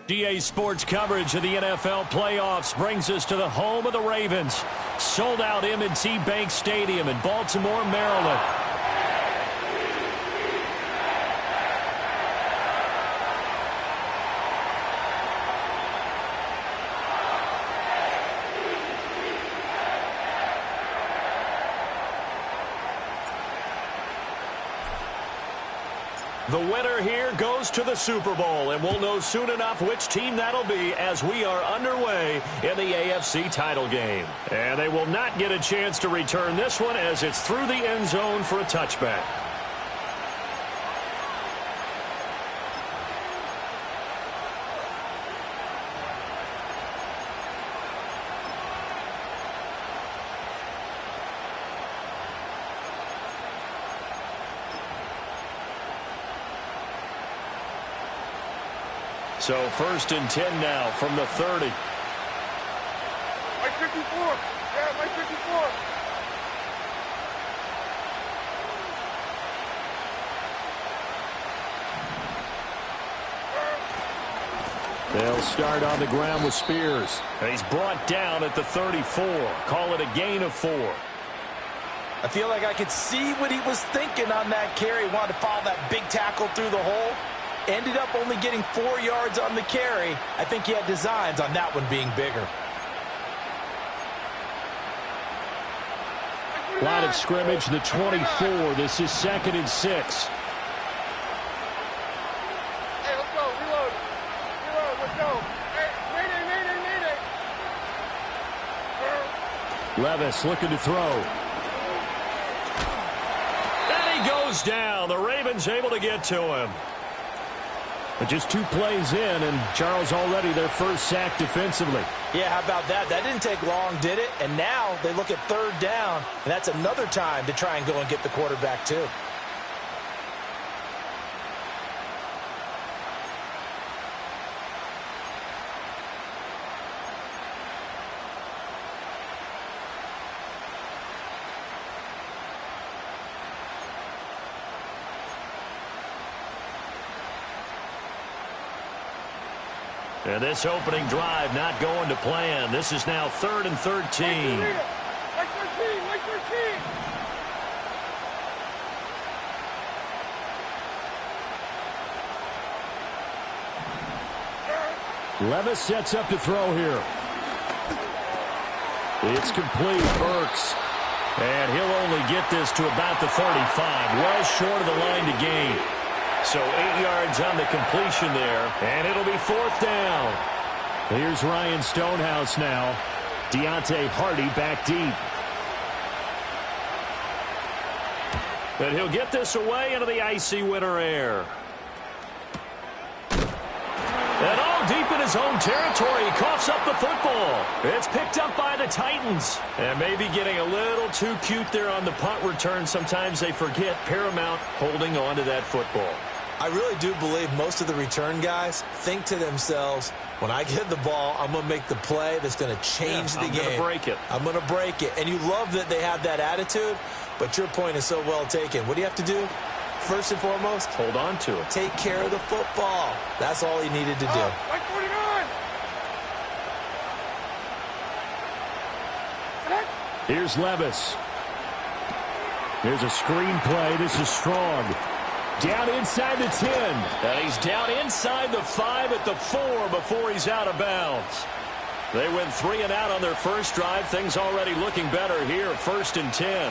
EA Sports coverage of the NFL playoffs brings us to the home of the Ravens. Sold out M&T Bank Stadium in Baltimore, Maryland. The winner here goes to the Super Bowl, and we'll know soon enough which team that'll be as we are underway in the AFC title game. And they will not get a chance to return this one as it's through the end zone for a touchback. So 1st and 10 now from the 30. Mike 54. Yeah, Mike 54. They'll start on the ground with Spears. And he's brought down at the 34. Call it a gain of 4. I feel like I could see what he was thinking on that carry. Wanted to follow that big tackle through the hole. Ended up only getting 4 yards on the carry. I think he had designs on that one being bigger. Line of scrimmage, the 24. This is 2nd and 6. Hey, let's go. Reload. Reload. Let's go. Hey, mayday. Levis looking to throw. And he goes down. The Ravens able to get to him. But just 2 plays in, and Charles already their first sack defensively. Yeah, how about that? That didn't take long, did it? And now they look at 3rd down, and that's another time to try and go and get the quarterback too. And this opening drive not going to plan. This is now 3rd and 13. Like 13. Like 13. Levis sets up to throw here. It's complete. Burks. And he'll only get this to about the 35. Well short of the line to gain. So 8 yards on the completion there, and it'll be 4th down. Here's Ryan Stonehouse now. Deontay Hardy back deep. But he'll get this away into the icy winter air. And all deep in his own territory, he coughs up the football. It's picked up by the Titans. And maybe getting a little too cute there on the punt return. Sometimes they forget paramount holding on to that football. I really do believe most of the return guys think to themselves, when I get the ball, I'm going to make the play that's going to change the game. I'm going to break it. I'm going to break it. And you love that they have that attitude, but your point is so well taken. What do you have to do? First and foremost, hold on to it. Take care of the football. That's all he needed to do. Like 49. Here's Levis. Here's a screen play. This is Strong. Down inside the 10. And he's down inside the 5 at the 4 before he's out of bounds. They went 3 and out on their first drive. Things already looking better here. 1st and 10.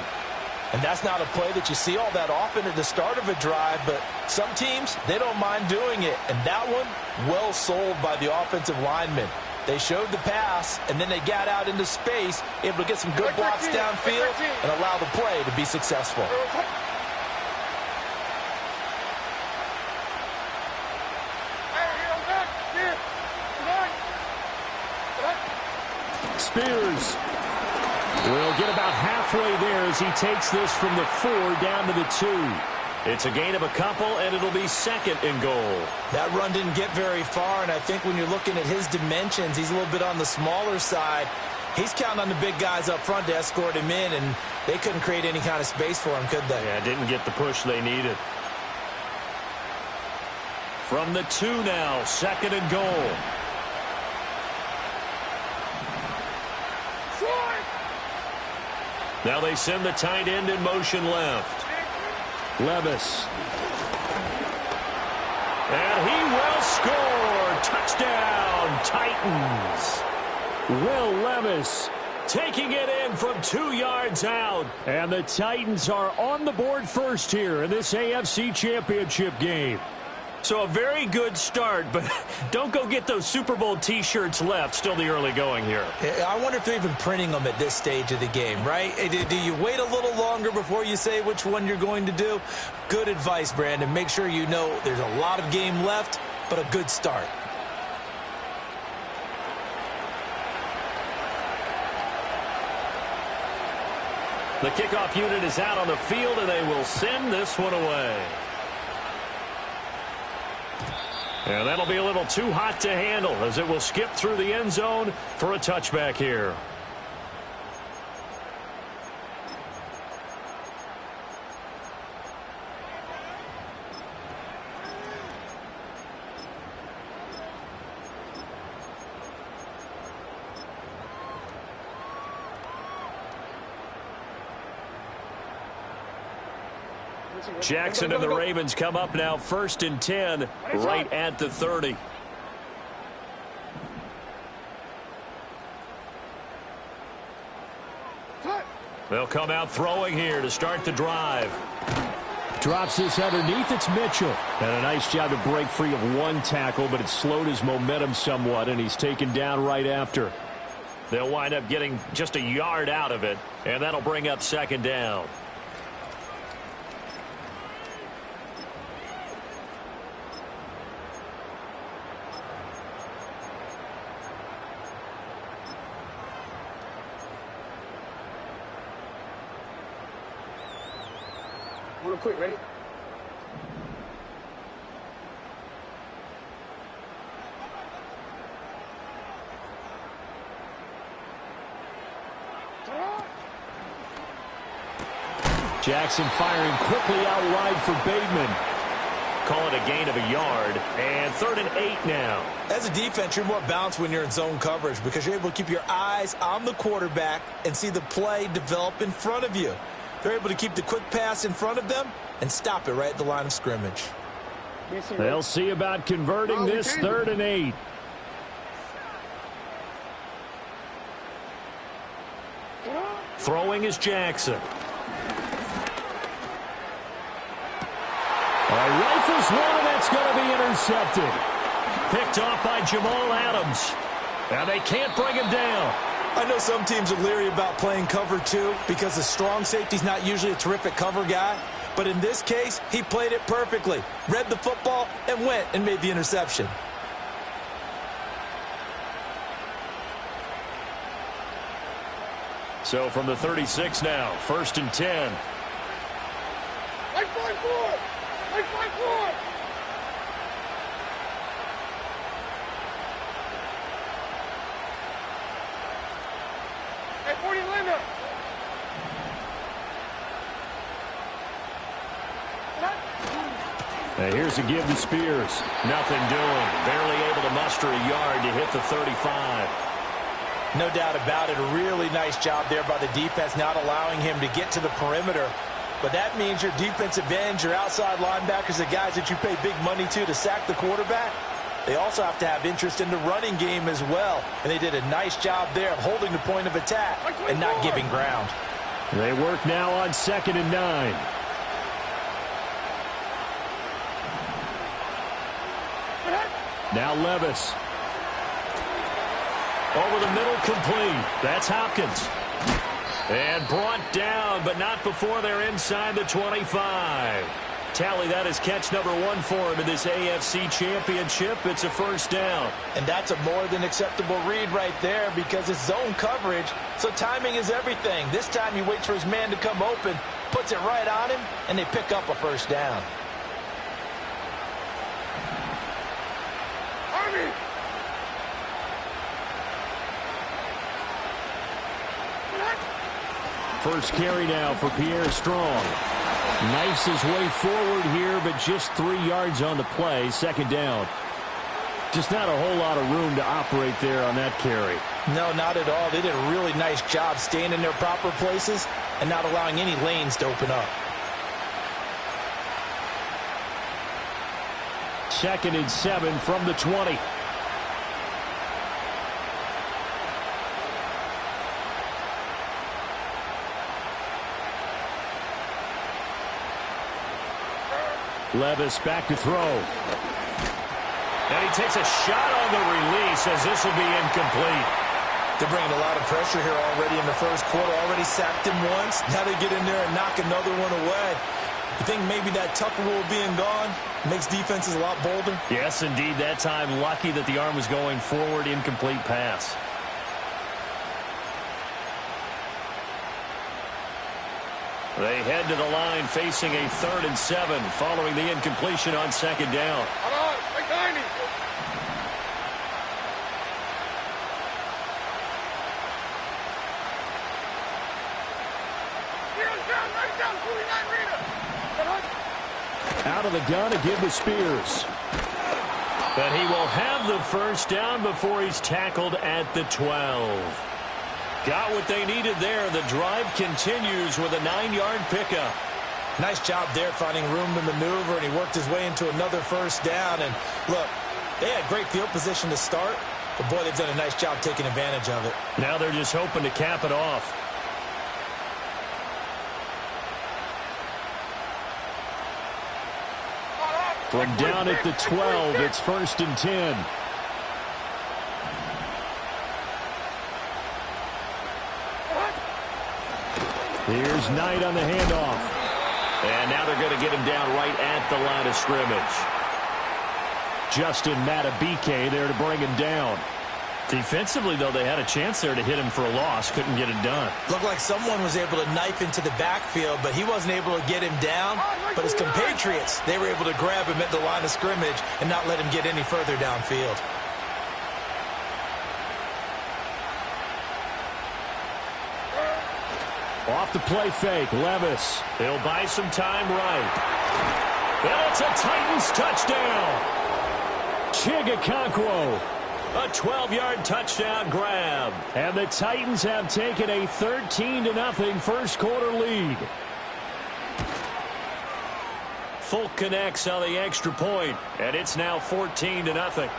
And that's not a play that you see all that often at the start of a drive, but some teams, they don't mind doing it. And that one, well sold by the offensive lineman. They showed the pass, and then they got out into space, able to get some good blocks downfield and allow the play to be successful. Spears will get about halfway there as he takes this from the 4 down to the 2. It's a gain of a couple, and it'll be 2nd and goal. That run didn't get very far, and I think when you're looking at his dimensions, he's a little bit on the smaller side. He's counting on the big guys up front to escort him in, and they couldn't create any kind of space for him, could they? Yeah, didn't get the push they needed. From the 2 now, 2nd and goal. Now they send the tight end in motion left. Levis. And he will score. Touchdown, Titans. Will Levis taking it in from 2 yards out. And the Titans are on the board first here in this AFC Championship game. So a very good start, but don't go get those Super Bowl T-shirts left. Still the early going here. I wonder if they're even printing them at this stage of the game, right? Do you wait a little longer before you say which one you're going to do? Good advice, Brandon. Make sure you know there's a lot of game left, but a good start. The kickoff unit is out on the field, and they will send this one away. And that'll be a little too hot to handle as it will skip through the end zone for a touchback here. Jackson and the Ravens come up now 1st and 10 right at the 30. They'll come out throwing here to start the drive. Drops this underneath. It's Mitchell. And a nice job to break free of 1 tackle, but it slowed his momentum somewhat, and he's taken down right after. They'll wind up getting just a yard out of it, and that'll bring up 2nd down. Real quick, ready? Jackson firing quickly out wide for Bateman. Call it a gain of a yard, and 3rd and 8 now. As a defense, you're more balanced when you're in zone coverage because you're able to keep your eyes on the quarterback and see the play develop in front of you. They're able to keep the quick pass in front of them and stop it right at the line of scrimmage. They'll see about converting this 3rd and 8. Throwing is Jackson. Rifles one, and that's going to be intercepted. Picked off by Jamal Adams. Now they can't bring him down. I know some teams are leery about playing cover 2 because the strong safety's not usually a terrific cover guy. But in this case, he played it perfectly, read the football, and went and made the interception. So from the 36 now, 1st and 10. Like 5-4! Like 5-4! Hey, 40 Linda! Now here's a give to Spears. Nothing doing. Barely able to muster a yard to hit the 35. No doubt about it. A really nice job there by the defense, not allowing him to get to the perimeter. But that means your defensive ends, your outside linebackers, the guys that you pay big money to sack the quarterback, they also have to have interest in the running game as well. And they did a nice job there of holding the point of attack and not giving ground. They work now on 2nd and 9. Now Levis. Over the middle, complete. That's Hopkins. And brought down, but not before they're inside the 25. Tally that as catch number 1 for him in this AFC Championship. It's a 1st down. And that's a more than acceptable read right there because it's zone coverage, so timing is everything. This time he waits for his man to come open, puts it right on him, and they pick up a 1st down. Army! First carry now for Pierre Strong. Knifes his way forward here, but just 3 yards on the play. Second down. Just not a whole lot of room to operate there on that carry. No, not at all. They did a really nice job staying in their proper places and not allowing any lanes to open up. 2nd and 7 from the 20. Levis back to throw. And he takes a shot on the release as this will be incomplete. They're bringing a lot of pressure here already in the first quarter. Already sacked him once. Now they get in there and knock another one away. You think maybe that Tucker rule being gone makes defenses a lot bolder? Yes, indeed. That time, lucky that the arm was going forward. Incomplete pass. They head to the line facing a 3rd and 7 following the incompletion on 2nd down. Out of the gun again to Spears. But he will have the first down before he's tackled at the 12. Got what they needed there. The drive continues with a 9-yard pickup. Nice job there finding room to maneuver, and he worked his way into another first down. And look, they had great field position to start, but boy, they've done a nice job taking advantage of it. Now they're just hoping to cap it off. From down at the 12, it's 1st and 10. Here's Knight on the handoff. And now they're going to get him down right at the line of scrimmage. Justin Matabike there to bring him down. Defensively, though, they had a chance there to hit him for a loss. Couldn't get it done. Looked like someone was able to knife into the backfield, but he wasn't able to get him down. But his compatriots, they were able to grab him at the line of scrimmage and not let him get any further downfield. Off the play fake, Levis. He'll buy some time right. And it's a Titans touchdown. Wcham. A 12-yard touchdown grab. And the Titans have taken a 13-0 first quarter lead. Folk connects on the extra point, and it's now 14-0.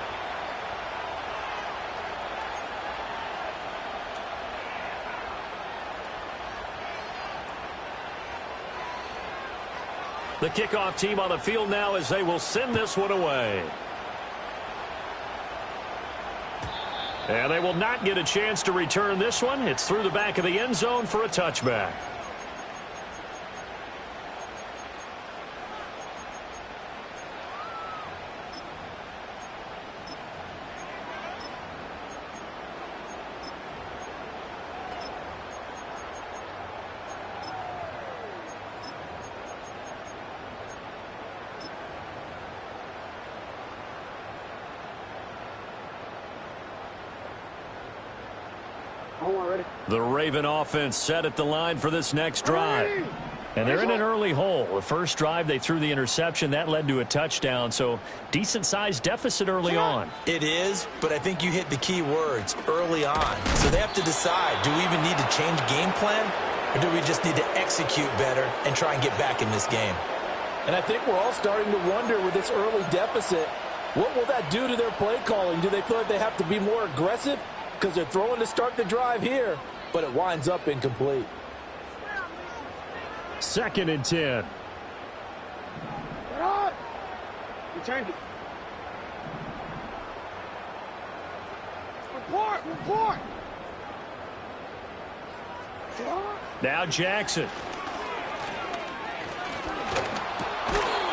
The kickoff team on the field now as they will send this one away. And they will not get a chance to return this one. It's through the back of the end zone for a touchback. The Raven offense set at the line for this next drive. And they're in an early hole. The first drive, they threw the interception. That led to a touchdown, so decent-sized deficit early on. It is, but I think you hit the key words, early on. So they have to decide, do we even need to change game plan, or do we just need to execute better and try and get back in this game? And I think we're all starting to wonder with this early deficit, what will that do to their play calling? Do they feel like they have to be more aggressive because they're throwing to start the drive here, but it winds up incomplete? 2nd and 10. You change it. Report. Now Jackson.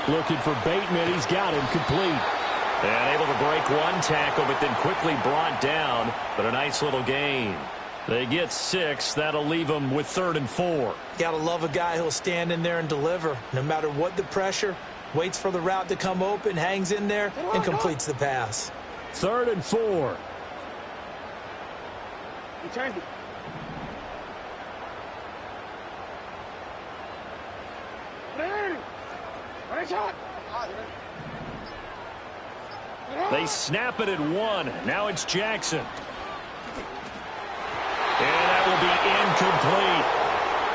Looking for Bateman. He's got him complete. And able to break one tackle, but then quickly brought down. But a nice little gain. They get 6. That'll leave them with 3rd and 4. Gotta love a guy who'll stand in there and deliver. No matter what the pressure, waits for the route to come open, hangs in there, and completes the pass. 3rd and 4. You change it. Man. They snap it at 1. Now it's Jackson. And that will be incomplete.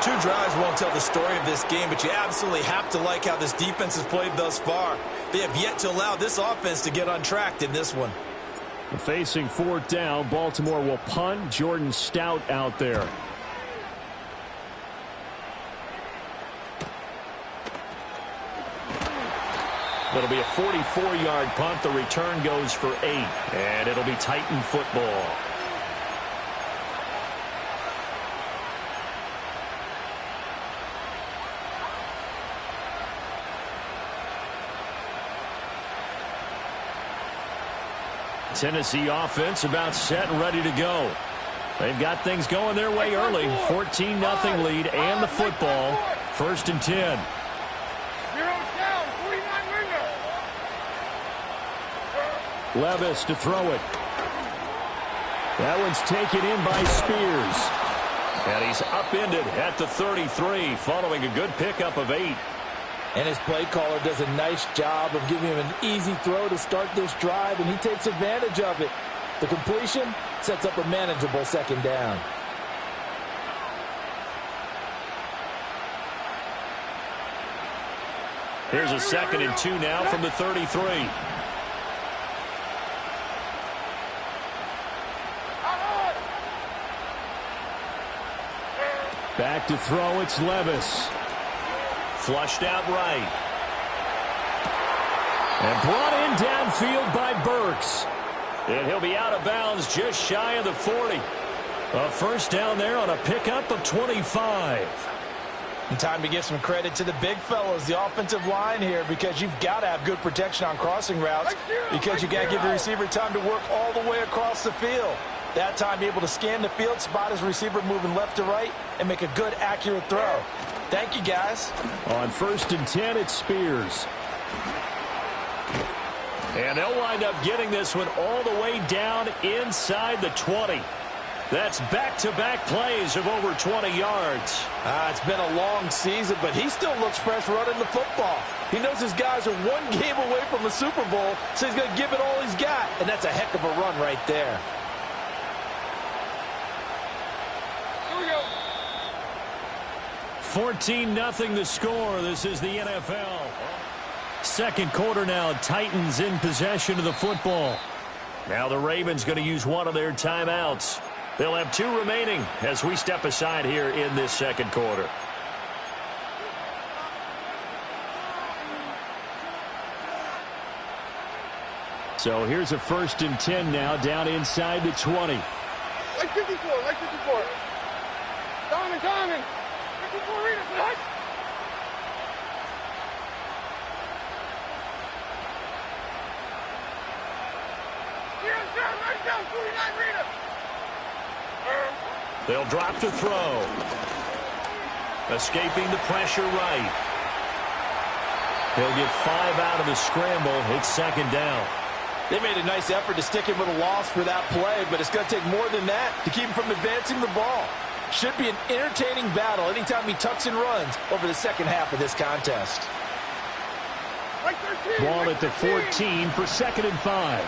2 drives won't tell the story of this game, but you absolutely have to like how this defense has played thus far. They have yet to allow this offense to get untracked in this one. Facing 4th down, Baltimore will punt. Jordan Stout out there. It'll be a 44-yard punt. The return goes for 8, and it'll be Titan football. Tennessee offense about set and ready to go. They've got things going their way early. 14-0 lead and the football. 1st and 10. Levis to throw it. That one's taken in by Spears. And he's upended at the 33 following a good pickup of 8. And his play caller does a nice job of giving him an easy throw to start this drive, and he takes advantage of it. The completion sets up a manageable 2nd down. Here's a 2nd and 2 now from the 33. Back to throw, it's Levis. Flushed out right. And brought in downfield by Burks. And he'll be out of bounds just shy of the 40. A 1st down there on a pickup of 25. And time to give some credit to the big fellas, the offensive line here, because you've got to have good protection on crossing routes, because you've got to give the receiver time to work all the way across the field. That time, be able to scan the field, spot his receiver moving left to right, and make a good, accurate throw. Thank you, guys. On 1st and 10, it's Spears. And they'll wind up getting this one all the way down inside the 20. That's back-to-back plays of over 20 yards. It's been a long season, but he still looks fresh running the football. He knows his guys are 1 game away from the Super Bowl, so he's going to give it all he's got. And that's a heck of a run right there. 14-0 the score. This is the NFL. 2nd quarter now. Titans in possession of the football. Now the Ravens going to use one of their timeouts. They'll have 2 remaining as we step aside here in this 2nd quarter. So here's a 1st and 10 now down inside the 20. Like 54, like 54. Diamond. 54 readers, right? Right down, 49 readers. They'll drop to throw. Escaping the pressure right. He'll get 5 out of the scramble. It's 2nd down. They made a nice effort to stick him with a loss for that play, but it's going to take more than that to keep him from advancing the ball. Should be an entertaining battle anytime he tucks and runs over the 2nd half of this contest. Ball at the 14 for 2nd and 5.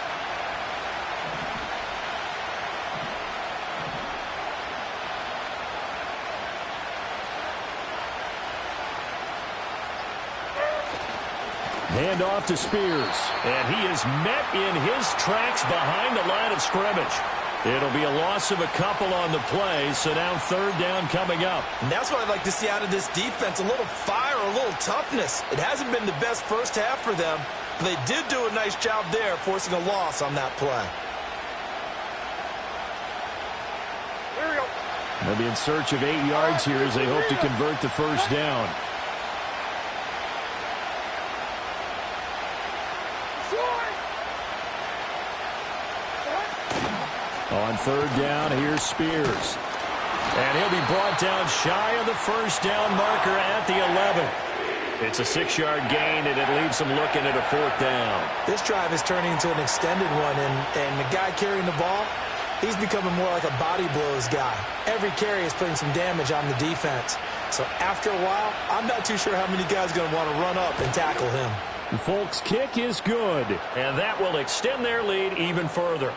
Hand off to Spears. And he is met in his tracks behind the line of scrimmage. It'll be a loss of a couple on the play, so now 3rd down coming up. And that's what I'd like to see out of this defense, a little fire, a little toughness. It hasn't been the best 1st half for them, but they did do a nice job there, forcing a loss on that play. They'll be in search of 8 yards here as they hope to convert the 1st down. On 3rd down, here's Spears. And he'll be brought down shy of the 1st down marker at the 11. It's a 6-yard gain, and it leaves them looking at a 4th down. This drive is turning into an extended one, and the guy carrying the ball, he's becoming more like a body blows guy. Every carry is putting some damage on the defense. So after a while, I'm not too sure how many guys are going to want to run up and tackle him. Folk's kick is good, and that will extend their lead even further.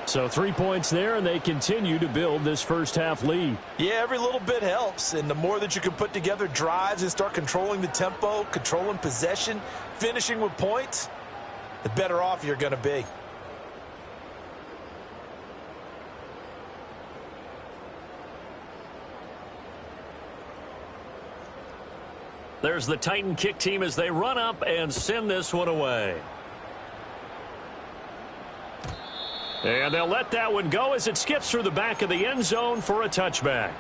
So 3 points there, and they continue to build this first-half lead. Yeah, every little bit helps, and the more that you can put together drives and start controlling the tempo, controlling possession, finishing with points, the better off you're going to be. There's the Titan kick team as they run up and send this one away. And they'll let that one go as it skips through the back of the end zone for a touchback.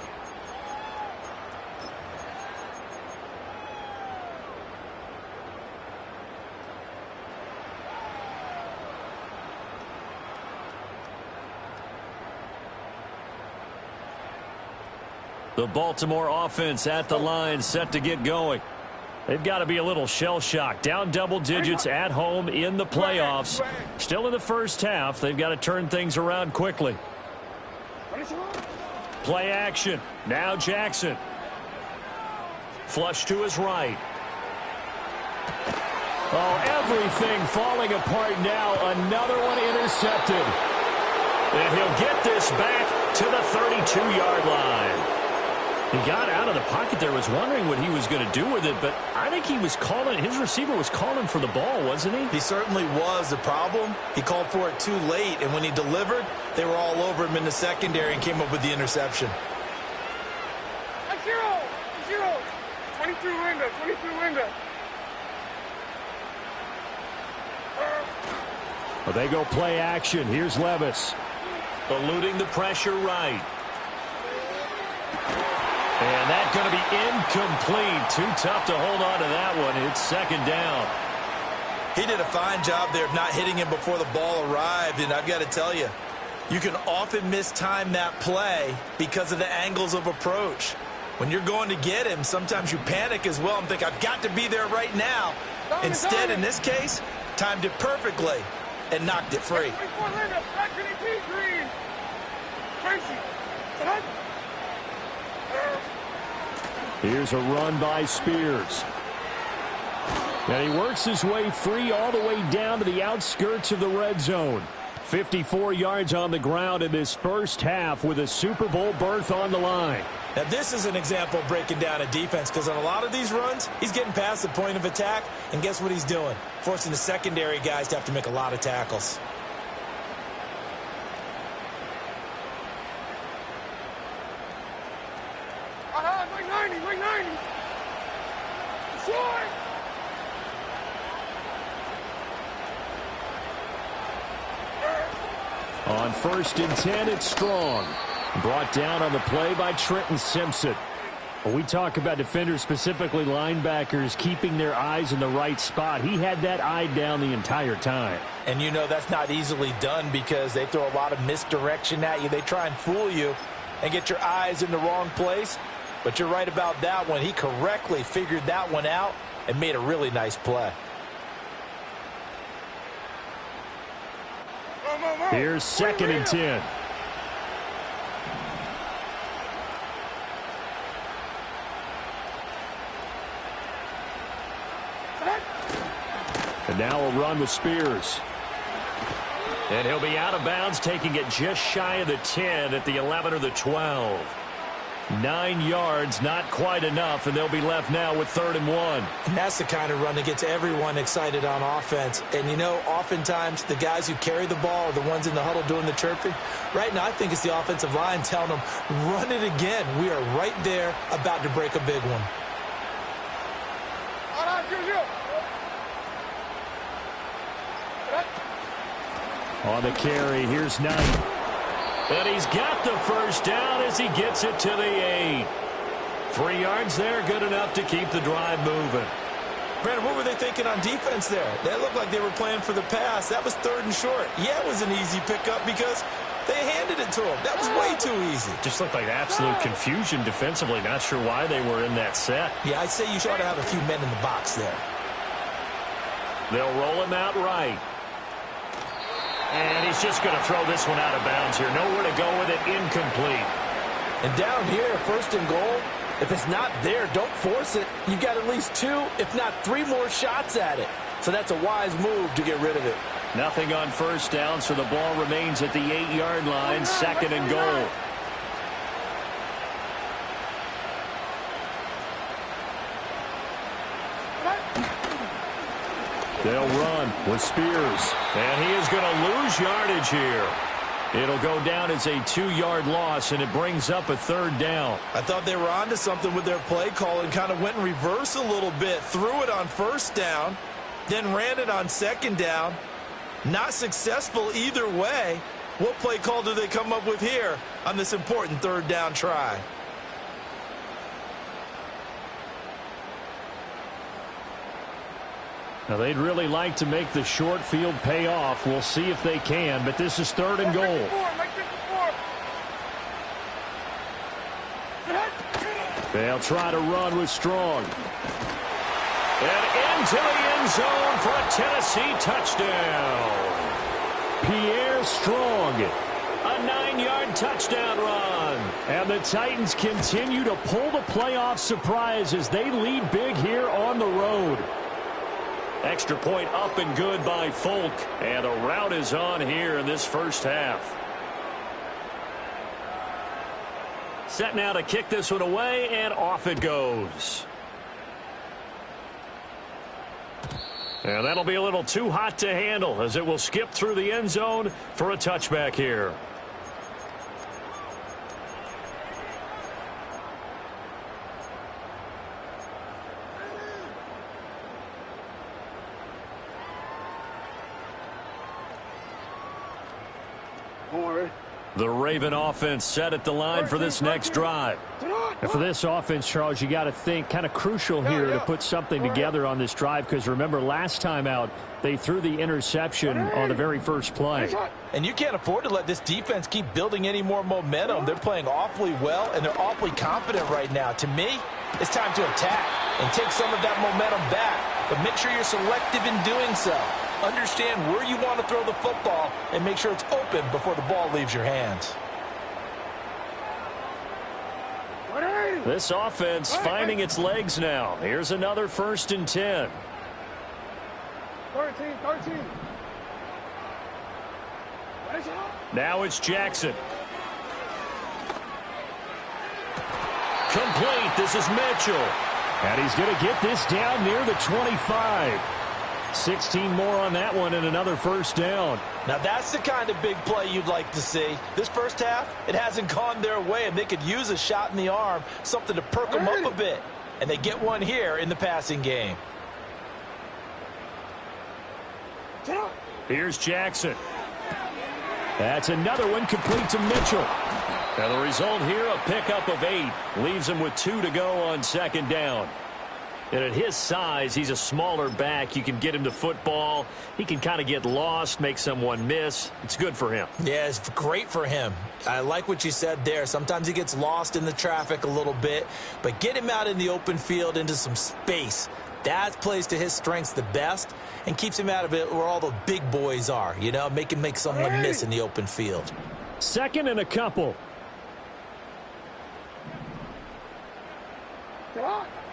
The Baltimore offense at the line, set to get going. They've got to be a little shell-shocked. Down double digits at home in the playoffs. Still in the first half. They've got to turn things around quickly. Play action. Now Jackson. Flush to his right. Oh, everything falling apart now. Another one intercepted. And he'll get this back to the 32-yard line. He got out of the pocket there, was wondering what he was going to do with it, but I think he was calling, his receiver was calling for the ball, wasn't he? He certainly was. The problem, he called for it too late, and when he delivered, they were all over him in the secondary and came up with the interception. 22 window, 22 window. Well, they go play action. Here's Levis. Eluding the pressure right. And that's going to be incomplete. Too tough to hold on to that one. It's second down. He did a fine job there of not hitting him before the ball arrived, and I've got to tell you, you can often mistime that play because of the angles of approach. When you're going to get him, sometimes you panic as well and think, I've got to be there right now. Instead, in this case, timed it perfectly and knocked it free. Here's a run by Spears. And he works his way free all the way down to the outskirts of the red zone. 54 yards on the ground in this first half with a Super Bowl berth on the line. Now, this is an example of breaking down a defense because on a lot of these runs, he's getting past the point of attack, and guess what he's doing? Forcing the secondary guys to have to make a lot of tackles. Like 90. Short. On 1st and 10, it's Strong. Brought down on the play by Trenton Simpson. When we talk about defenders, specifically linebackers, keeping their eyes in the right spot, he had that eye down the entire time. And you know that's not easily done because they throw a lot of misdirection at you. They try and fool you and get your eyes in the wrong place. But you're right about that one. He correctly figured that one out and made a really nice play. Here's 2nd and 10. And now a run with Spears. And he'll be out of bounds, taking it just shy of the 10 at the 11 or the 12. 9 yards, not quite enough, and they'll be left now with 3rd and 1. And that's the kind of run that gets everyone excited on offense. And, you know, oftentimes the guys who carry the ball are the ones in the huddle doing the chirping. Right now, I think it's the offensive line telling them, run it again. We are right there about to break a big one. On the carry, here's Knight. And he's got the first down as he gets it to the 8. 3 yards there, good enough to keep the drive moving. Brandon, what were they thinking on defense there? That looked like they were playing for the pass. That was 3rd and short. Yeah, it was an easy pickup because they handed it to him. That was way too easy. Just looked like absolute confusion defensively. Not sure why they were in that set. Yeah, I'd say you ought to have a few men in the box there. They'll roll him out right. And he's just going to throw this one out of bounds here. Nowhere to go with it. Incomplete. And down here, 1st and goal, If it's not there, don't force it. You've got at least 2, if not 3 more shots at it. So that's a wise move to get rid of it. Nothing on first down, so the ball remains at the 8-yard line, 2nd and goal. They'll run with Spears. And he is going to lose yardage here. It'll go down as a 2-yard loss, and it brings up a 3rd down. I thought they were onto something with their play call and kind of went in reverse a little bit. Threw it on first down, then ran it on 2nd down. Not successful either way. What play call do they come up with here on this important 3rd down try? Now, they'd really like to make the short field pay off. We'll see if they can, but this is 3rd and goal. They'll try to run with Strong. And into the end zone for a Tennessee touchdown. Pierre Strong, a 9-yard touchdown run. And the Titans continue to pull the playoff surprise as they lead big here on the road. Extra point up and good by Folk. And the route is on here in this first half. Set now to kick this one away, and off it goes. And that'll be a little too hot to handle as it will skip through the end zone for a touchback here. The Raven offense set at the line for this next drive. And for this offense, Charles, you got to think kind of crucial here to put something together on this drive, because remember last time out they threw the interception on the very first play. And you can't afford to let this defense keep building any more momentum. They're playing awfully well, and they're awfully confident right now. To me, it's time to attack and take some of that momentum back. But make sure you're selective in doing so. Understand where you want to throw the football and make sure it's open before the ball leaves your hands. This offense finding its legs now. Here's another 1st and 10. 13. Now it's Jackson. Complete. This is Mitchell. And he's going to get this down near the 25. 16 more on that one and another 1st down. Now that's the kind of big play you'd like to see. This first half, it hasn't gone their way, and they could use a shot in the arm, something to perk them up a bit. And they get one here in the passing game. Here's Jackson. That's another one complete to Mitchell. Now the result here, a pickup of 8. Leaves him with 2 to go on 2nd down. And at his size, he's a smaller back. You can get him to football. He can kind of get lost, make someone miss. It's good for him. Yeah, it's great for him. I like what you said there. Sometimes he gets lost in the traffic a little bit, but get him out in the open field into some space. That plays to his strengths the best and keeps him out of it where all the big boys are, you know, make him make someone miss in the open field. 2nd and a couple.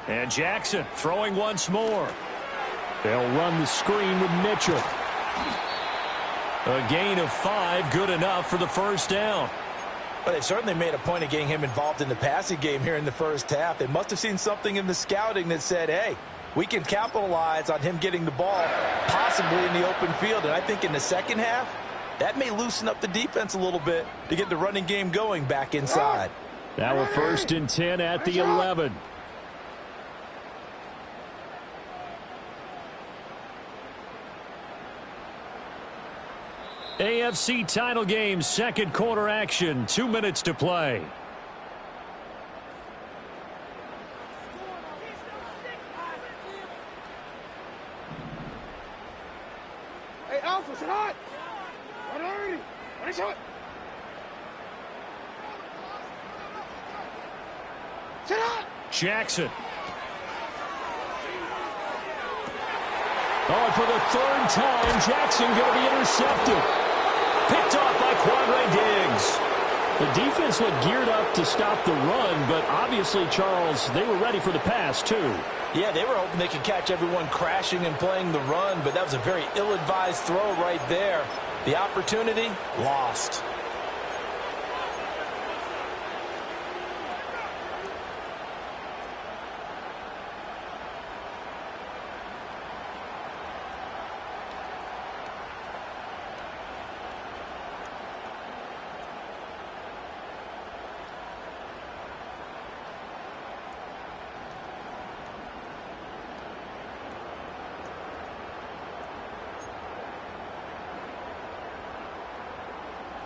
And Jackson throwing once more. They'll run the screen with Mitchell. A gain of 5, good enough for the 1st down. But they certainly made a point of getting him involved in the passing game here in the first half. They must have seen something in the scouting that said, hey, we can capitalize on him getting the ball possibly in the open field. And I think in the second half, that may loosen up the defense a little bit to get the running game going back inside. Now a 1st and 10 at the 11. AFC title game, 2nd quarter action, 2 minutes to play. Hey, Alpha, sit hot. 180. Nice shot. Sit hot. Jackson. Oh, and for the 3rd time, Jackson going to be intercepted. Picked off by Quandre Diggs. The defense looked geared up to stop the run, but obviously, Charles, they were ready for the pass, too. Yeah, they were hoping they could catch everyone crashing and playing the run, but that was a very ill-advised throw right there. The opportunity, lost.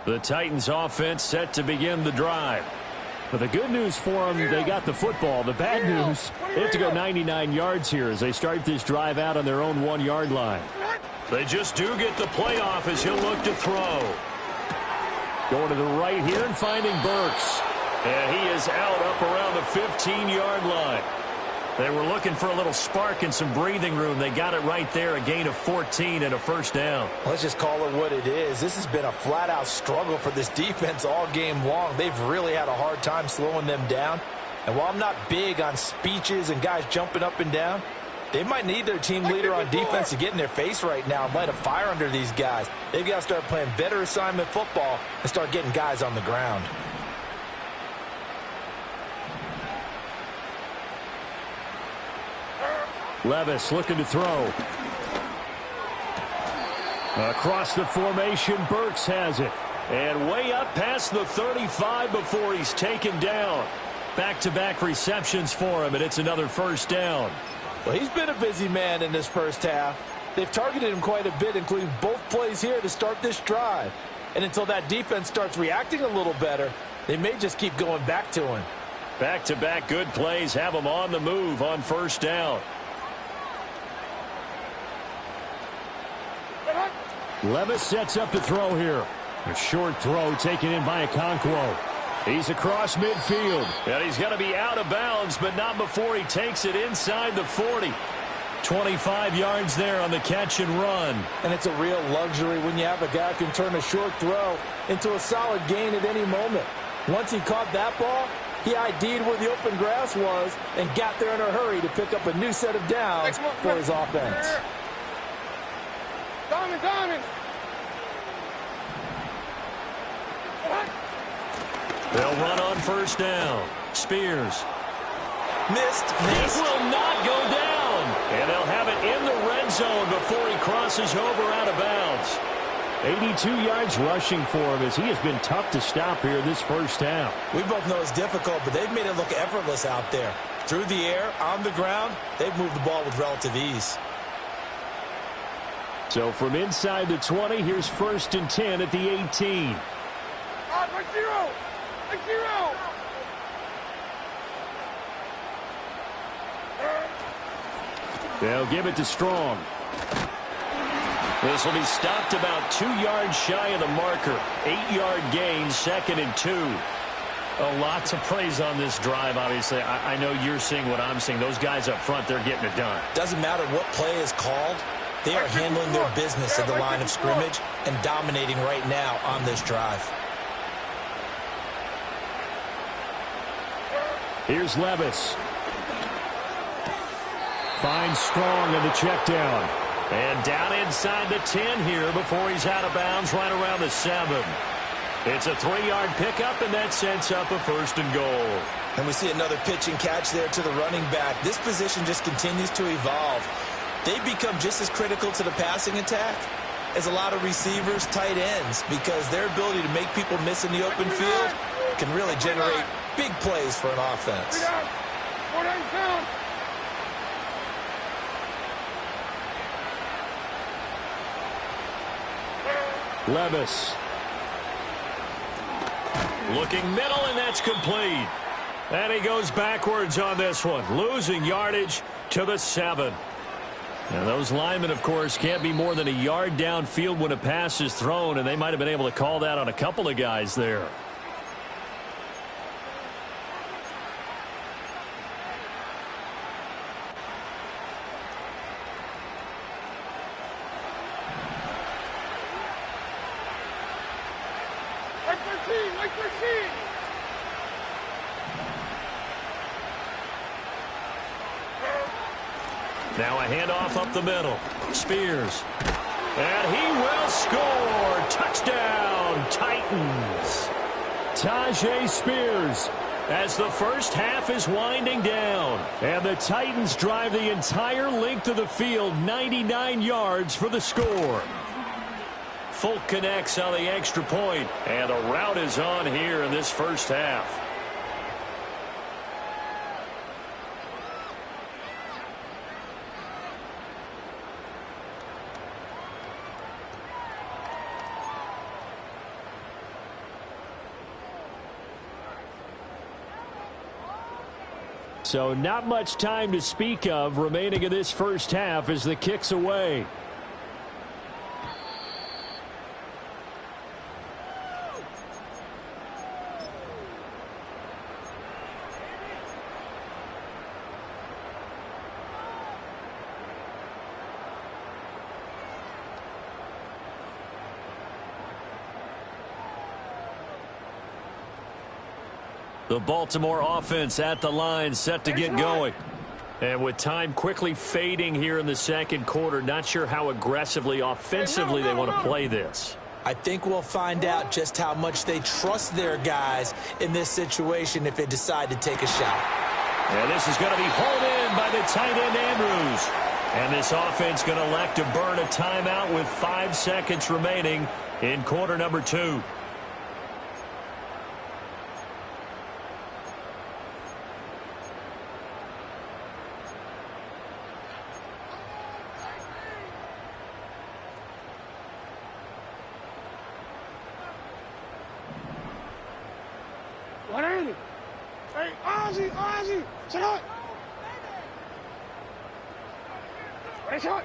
The Titans offense set to begin the drive. But the good news for them, they got the football. The bad news, they have to go 99 yards here as they start this drive out on their own 1-yard line. They just do get the playoff as he'll look to throw. Going to the right here and finding Burks. And he is out up around the 15-yard line. They were looking for a little spark and some breathing room. They got it right there, a gain of 14 and a first down. Let's just call it what it is. This has been a flat-out struggle for this defense all game long. They've really had a hard time slowing them down. And while I'm not big on speeches and guys jumping up and down, they might need their team leader on defense to get in their face right now and light a fire under these guys. They've got to start playing better assignment football and start getting guys on the ground. Levis looking to throw. Across the formation, Burks has it. And way up past the 35 before he's taken down. Back-to-back receptions for him, and it's another first down. Well, he's been a busy man in this first half. They've targeted him quite a bit, including both plays here to start this drive. And until that defense starts reacting a little better, they may just keep going back to him. Back-to-back good plays have him on the move on first down. Levis sets up to throw here. A short throw taken in by Okonkwo. He's across midfield. And he's going to be out of bounds, but not before he takes it inside the 40. 25 yards there on the catch and run. And it's a real luxury when you have a guy who can turn a short throw into a solid gain at any moment. Once he caught that ball, he ID'd where the open grass was and got there in a hurry to pick up a new set of downs for his offense. Diamond. They'll run on first down. Spears. Missed. This will not go down. And they'll have it in the red zone before he crosses over out of bounds. 82 yards rushing for him as he has been tough to stop here this first half. We both know it's difficult, but they've made it look effortless out there. Through the air, on the ground, they've moved the ball with relative ease. So from inside the 20, here's 1st and 10 at the 18. Like zero. They'll give it to Strong. This will be stopped about 2 yards shy of the marker. 8-yard gain, 2nd and 2. A lot to praise on this drive, obviously. I know you're seeing what I'm seeing. Those guys up front, they're getting it done. Doesn't matter what play is called. They are handling their business at the line of scrimmage and dominating right now on this drive. Here's Levis. Finds Strong in the check down. And down inside the 10 here before he's out of bounds right around the 7. It's a 3-yard pickup, and that sets up a 1st and goal. And we see another pitch and catch there to the running back. This position just continues to evolve. They've become just as critical to the passing attack as a lot of receivers, tight ends, because their ability to make people miss in the open field can really generate big plays for an offense. Levis. Looking middle, and that's complete. And he goes backwards on this one, losing yardage to the 7. Now, those linemen, of course, can't be more than a yard downfield when a pass is thrown, and they might have been able to call that on a couple of guys there. Like 13. Now a handoff up the middle. Spears. And he will score. Touchdown, Titans. Tajay Spears as the first half is winding down. And the Titans drive the entire length of the field, 99 yards for the score. Folk connects on the extra point, and a rout is on here in this first half. So not much time to speak of remaining in this first half as the kick's away. The Baltimore offense at the line, set to get going. And with time quickly fading here in the second quarter, not sure how aggressively, offensively they want to play this. I think we'll find out just how much they trust their guys in this situation if they decide to take a shot. And this is going to be hauled in by the tight end Andrews. And this offense going to elect to burn a timeout with 5 seconds remaining in quarter number 2. Hey, Ozzy, sit up. Ready, shot.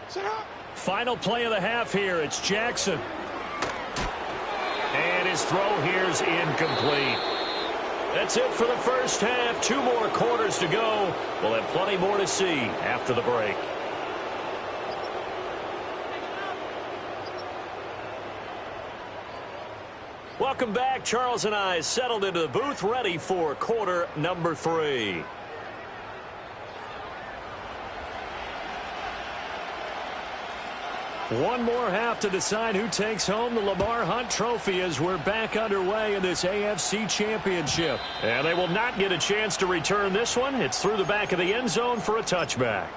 Sit up. Final play of the half here. It's Jackson. And his throw here's incomplete. That's it for the first half. 2 more quarters to go. We'll have plenty more to see after the break. Welcome back. Charles and I settled into the booth, ready for quarter number 3. One more half to decide who takes home the Lamar Hunt Trophy as we're back underway in this AFC Championship. And they will not get a chance to return this one. It's through the back of the end zone for a touchback.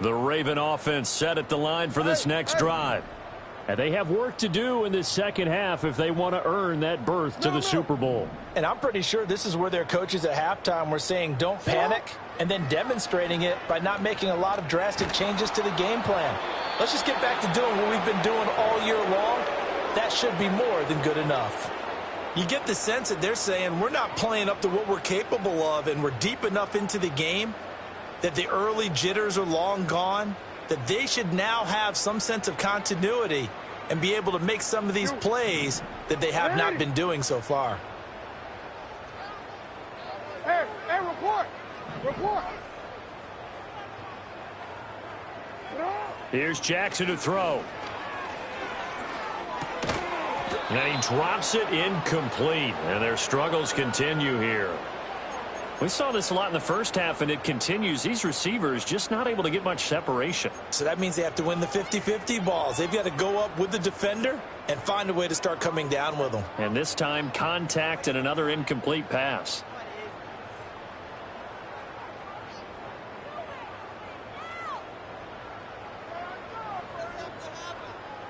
The Raven offense set at the line for this next drive. And they have work to do in this second half if they want to earn that berth to the Super Bowl. And I'm pretty sure this is where their coaches at halftime were saying don't panic, and then demonstrating it by not making a lot of drastic changes to the game plan. Let's just get back to doing what we've been doing all year long. That should be more than good enough. You get the sense that they're saying we're not playing up to what we're capable of, and we're deep enough into the game that the early jitters are long gone, that they should now have some sense of continuity and be able to make some of these plays that they have not been doing so far. Hey, report. Here's Jackson to throw. And he drops it incomplete. And their struggles continue here. We saw this a lot in the first half, and it continues. These receivers just not able to get much separation. So that means they have to win the 50-50 balls. They've got to go up with the defender and find a way to start coming down with them. And this time, contact and another incomplete pass.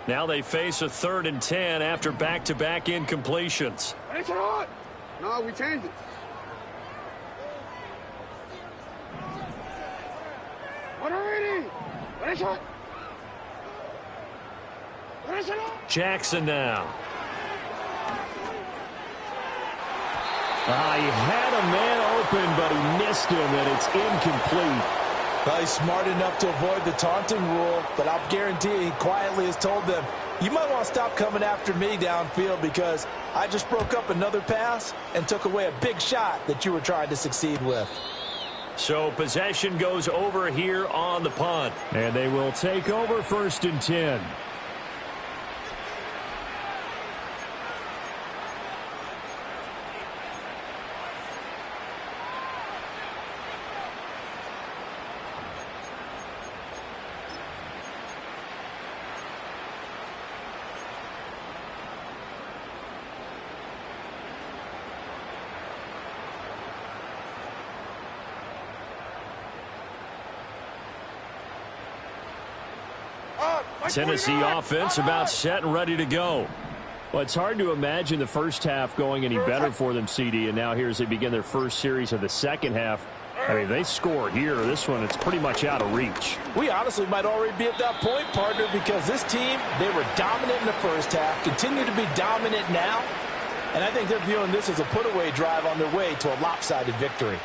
Now they face a 3rd and 10 after back-to-back incompletions. No, we changed it. Jackson now. He had a man open, but he missed him, and it's incomplete. Well, he's smart enough to avoid the taunting rule, but I'll guarantee he quietly has told them, you might want to stop coming after me downfield because I just broke up another pass and took away a big shot that you were trying to succeed with. So possession goes over here on the punt. And they will take over 1st and 10. Tennessee offense about set and ready to go. Well, it's hard to imagine the first half going any better for them, CD, and now here as they begin their first series of the second half. I mean, they score here. This one, it's pretty much out of reach. We honestly might already be at that point, partner, because this team, they were dominant in the first half, continue to be dominant now, and I think they're viewing this as a put-away drive on their way to a lopsided victory.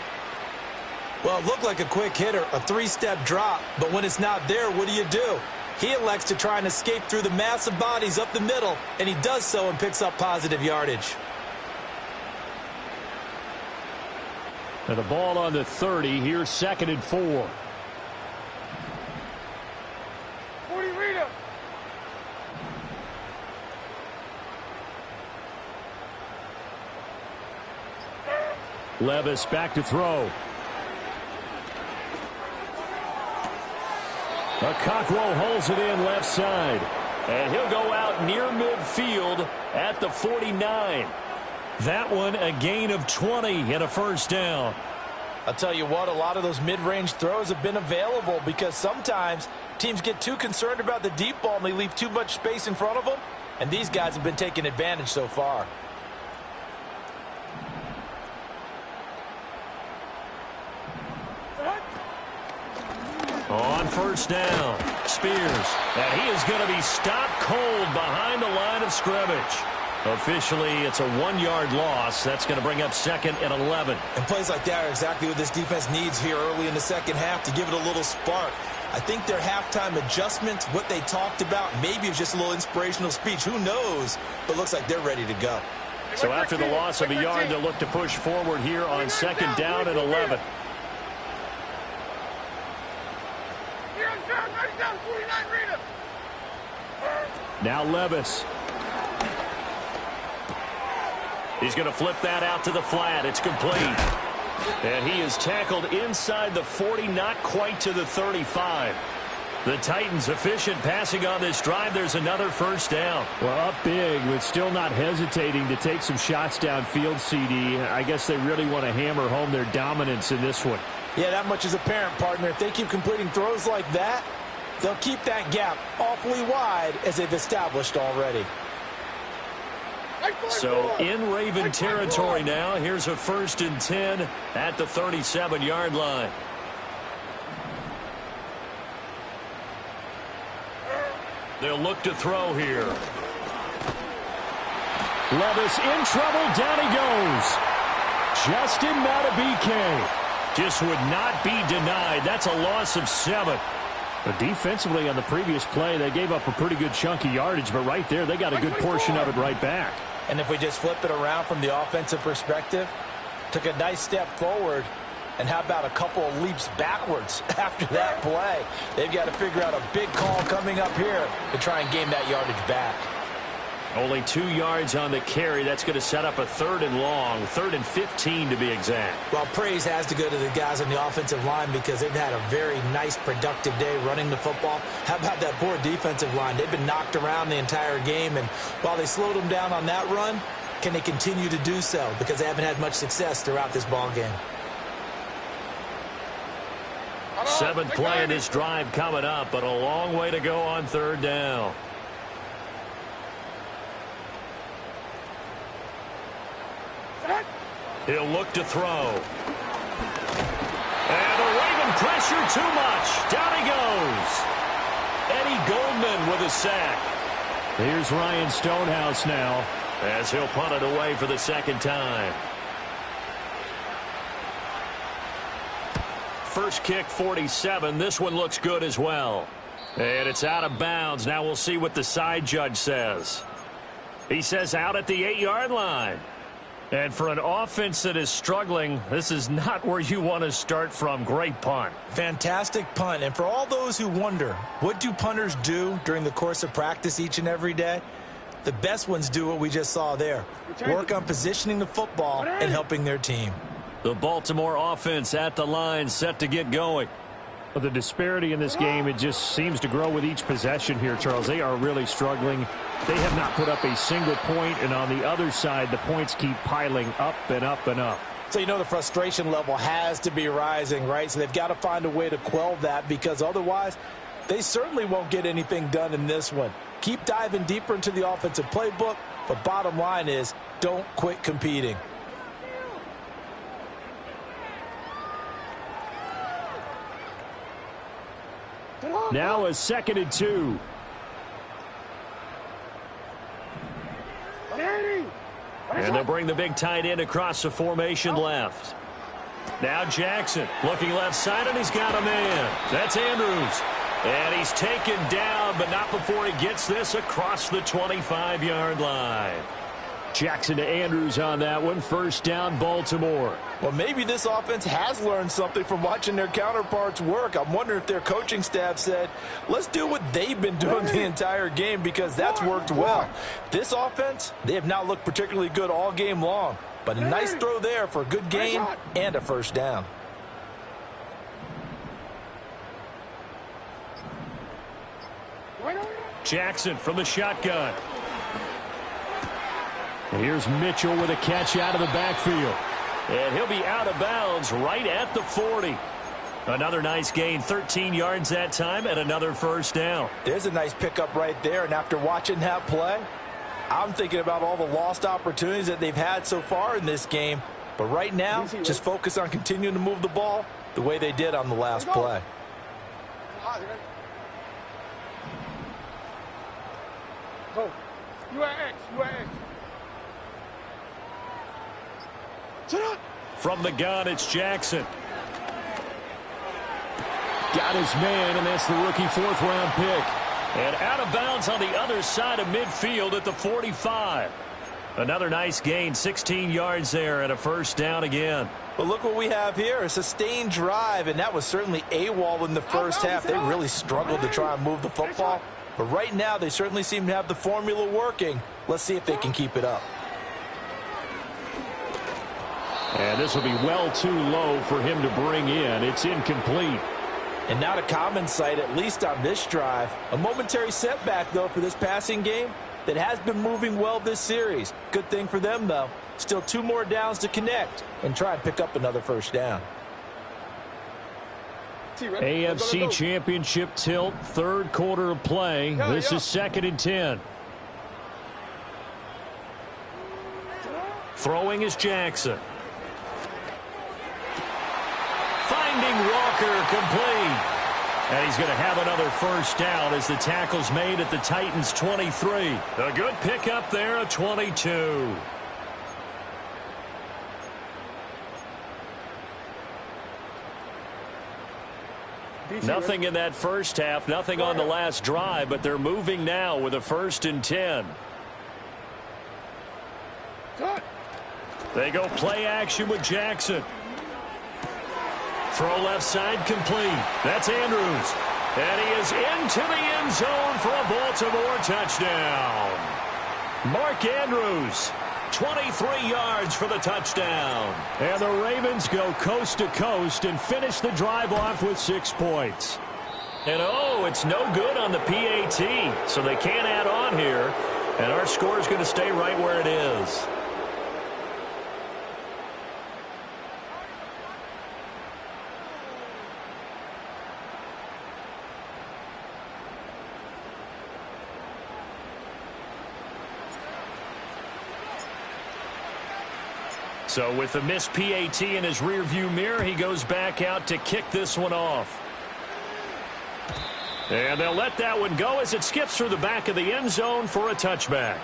Well, it looked like a quick hitter, a three-step drop, but when it's not there, what do? He elects to try and escape through the massive bodies up the middle, and he does so and picks up positive yardage. And the ball on the 30. Here's 2nd and 4. 40 Rita. Levis back to throw. Okakwo holds it in left side. And he'll go out near midfield at the 49. That one a gain of 20 and a first down. I'll tell you what, a lot of those mid-range throws have been available because sometimes teams get too concerned about the deep ball and they leave too much space in front of them. And these guys have been taking advantage so far. On first down, Spears. And he is going to be stopped cold behind the line of scrimmage. Officially, it's a 1-yard loss. That's going to bring up 2nd and 11. And plays like that are exactly what this defense needs here early in the second half to give it a little spark. I think their halftime adjustments, what they talked about, maybe it was just a little inspirational speech. Who knows? But looks like they're ready to go. So after the loss of a yard, they'll look to push forward here on 2nd down and 11. Now Levis. He's going to flip that out to the flat. It's complete. And he is tackled inside the 40, not quite to the 35. The Titans efficient passing on this drive. There's another first down. Well, up big, but still not hesitating to take some shots downfield, CD. I guess they really want to hammer home their dominance in this one. Yeah, that much is apparent, partner. If they keep completing throws like that, they'll keep that gap awfully wide as they've established already. So in Raven territory now. Here's a 1st and 10 at the 37-yard line. They'll look to throw here. Levis in trouble. Down he goes. Justin Matabike just would not be denied. That's a loss of 7. But defensively on the previous play, they gave up a pretty good chunk of yardage. But right there, they got a good portion of it right back. And if we just flip it around from the offensive perspective, took a nice step forward, and how about a couple of leaps backwards after that play? They've got to figure out a big call coming up here to try and gain that yardage back. Only 2 yards on the carry. That's going to set up a 3rd and long, 3rd and 15 to be exact. Well, praise has to go to the guys on the offensive line because they've had a very nice, productive day running the football. How about that poor defensive line? They've been knocked around the entire game, and while they slowed them down on that run, can they continue to do so? Because they haven't had much success throughout this ball game. 7th play in this drive coming up, but a long way to go on 3rd down. He'll look to throw. And the Raven pressure too much. Down he goes. Eddie Goldman with a sack. Here's Ryan Stonehouse now as he'll punt it away for the 2nd time. First kick 47. This one looks good as well. And it's out of bounds. Now we'll see what the side judge says. He says out at the 8-yard line. And for an offense that is struggling, this is not where you want to start from. Great punt. Fantastic punt. And for all those who wonder, what do punters do during the course of practice each and every day? The best ones do what we just saw there. Work on positioning the football and helping their team. The Baltimore offense at the line, set to get going. Well, the disparity in this game, it just seems to grow with each possession here, Charles. They are really struggling. They have not put up a single point, and on the other side, the points keep piling up and up and up. So you know the frustration level has to be rising, right? So they've got to find a way to quell that, because otherwise they certainly won't get anything done in this one. Keep diving deeper into the offensive playbook, but bottom line is don't quit competing. Now a 2nd and 2. And they'll bring the big tight end across the formation left. Now Jackson looking left side, and he's got a man. That's Andrews. And he's taken down, but not before he gets this across the 25-yard line. Jackson to Andrews on that one. First down, Baltimore. Well, maybe this offense has learned something from watching their counterparts work. I'm wondering if their coaching staff said, let's do what they've been doing the entire game, because that's worked well. This offense, they have not looked particularly good all game long, but a nice throw there for a good gain and a first down. Jackson from the shotgun. And here's Mitchell with a catch out of the backfield. And he'll be out of bounds right at the 40. Another nice gain, 13 yards that time, and another first down. There's a nice pickup right there, and after watching that play, I'm thinking about all the lost opportunities that they've had so far in this game. But right now, just focus on continuing to move the ball the way they did on the last play. Go. You are X. You are X. From the gun, it's Jackson. Got his man, and that's the rookie 4th-round pick. And out of bounds on the other side of midfield at the 45. Another nice gain, 16 yards there, and a first down again. But look what we have here, a sustained drive, and that was certainly AWOL in the first half. They really struggled to try and move the football. But right now, they certainly seem to have the formula working. Let's see if they can keep it up. And this will be well too low for him to bring in. It's incomplete. And not a common sight, at least on this drive. A momentary setback, though, for this passing game that has been moving well this series. Good thing for them, though. Still 2 more downs to connect and try and pick up another first down. AFC Championship tilt, 3rd quarter of play. This is 2nd and 10. Throwing is Jackson. Finding Walker, complete. And he's going to have another first down as the tackle's made at the Titans' 23. A good pickup there, a 22. Nothing in that first half, nothing on the last drive, but they're moving now with a 1st and 10. They go play action with Jackson. Throw left side, complete. That's Andrews. And he is into the end zone for a Baltimore touchdown. Mark Andrews, 23 yards for the touchdown. And the Ravens go coast to coast and finish the drive off with 6 points. And oh, it's no good on the PAT, so they can't add on here. And our score is going to stay right where it is. So with the missed PAT in his rearview mirror, he goes back out to kick this one off. And they'll let that one go as it skips through the back of the end zone for a touchback.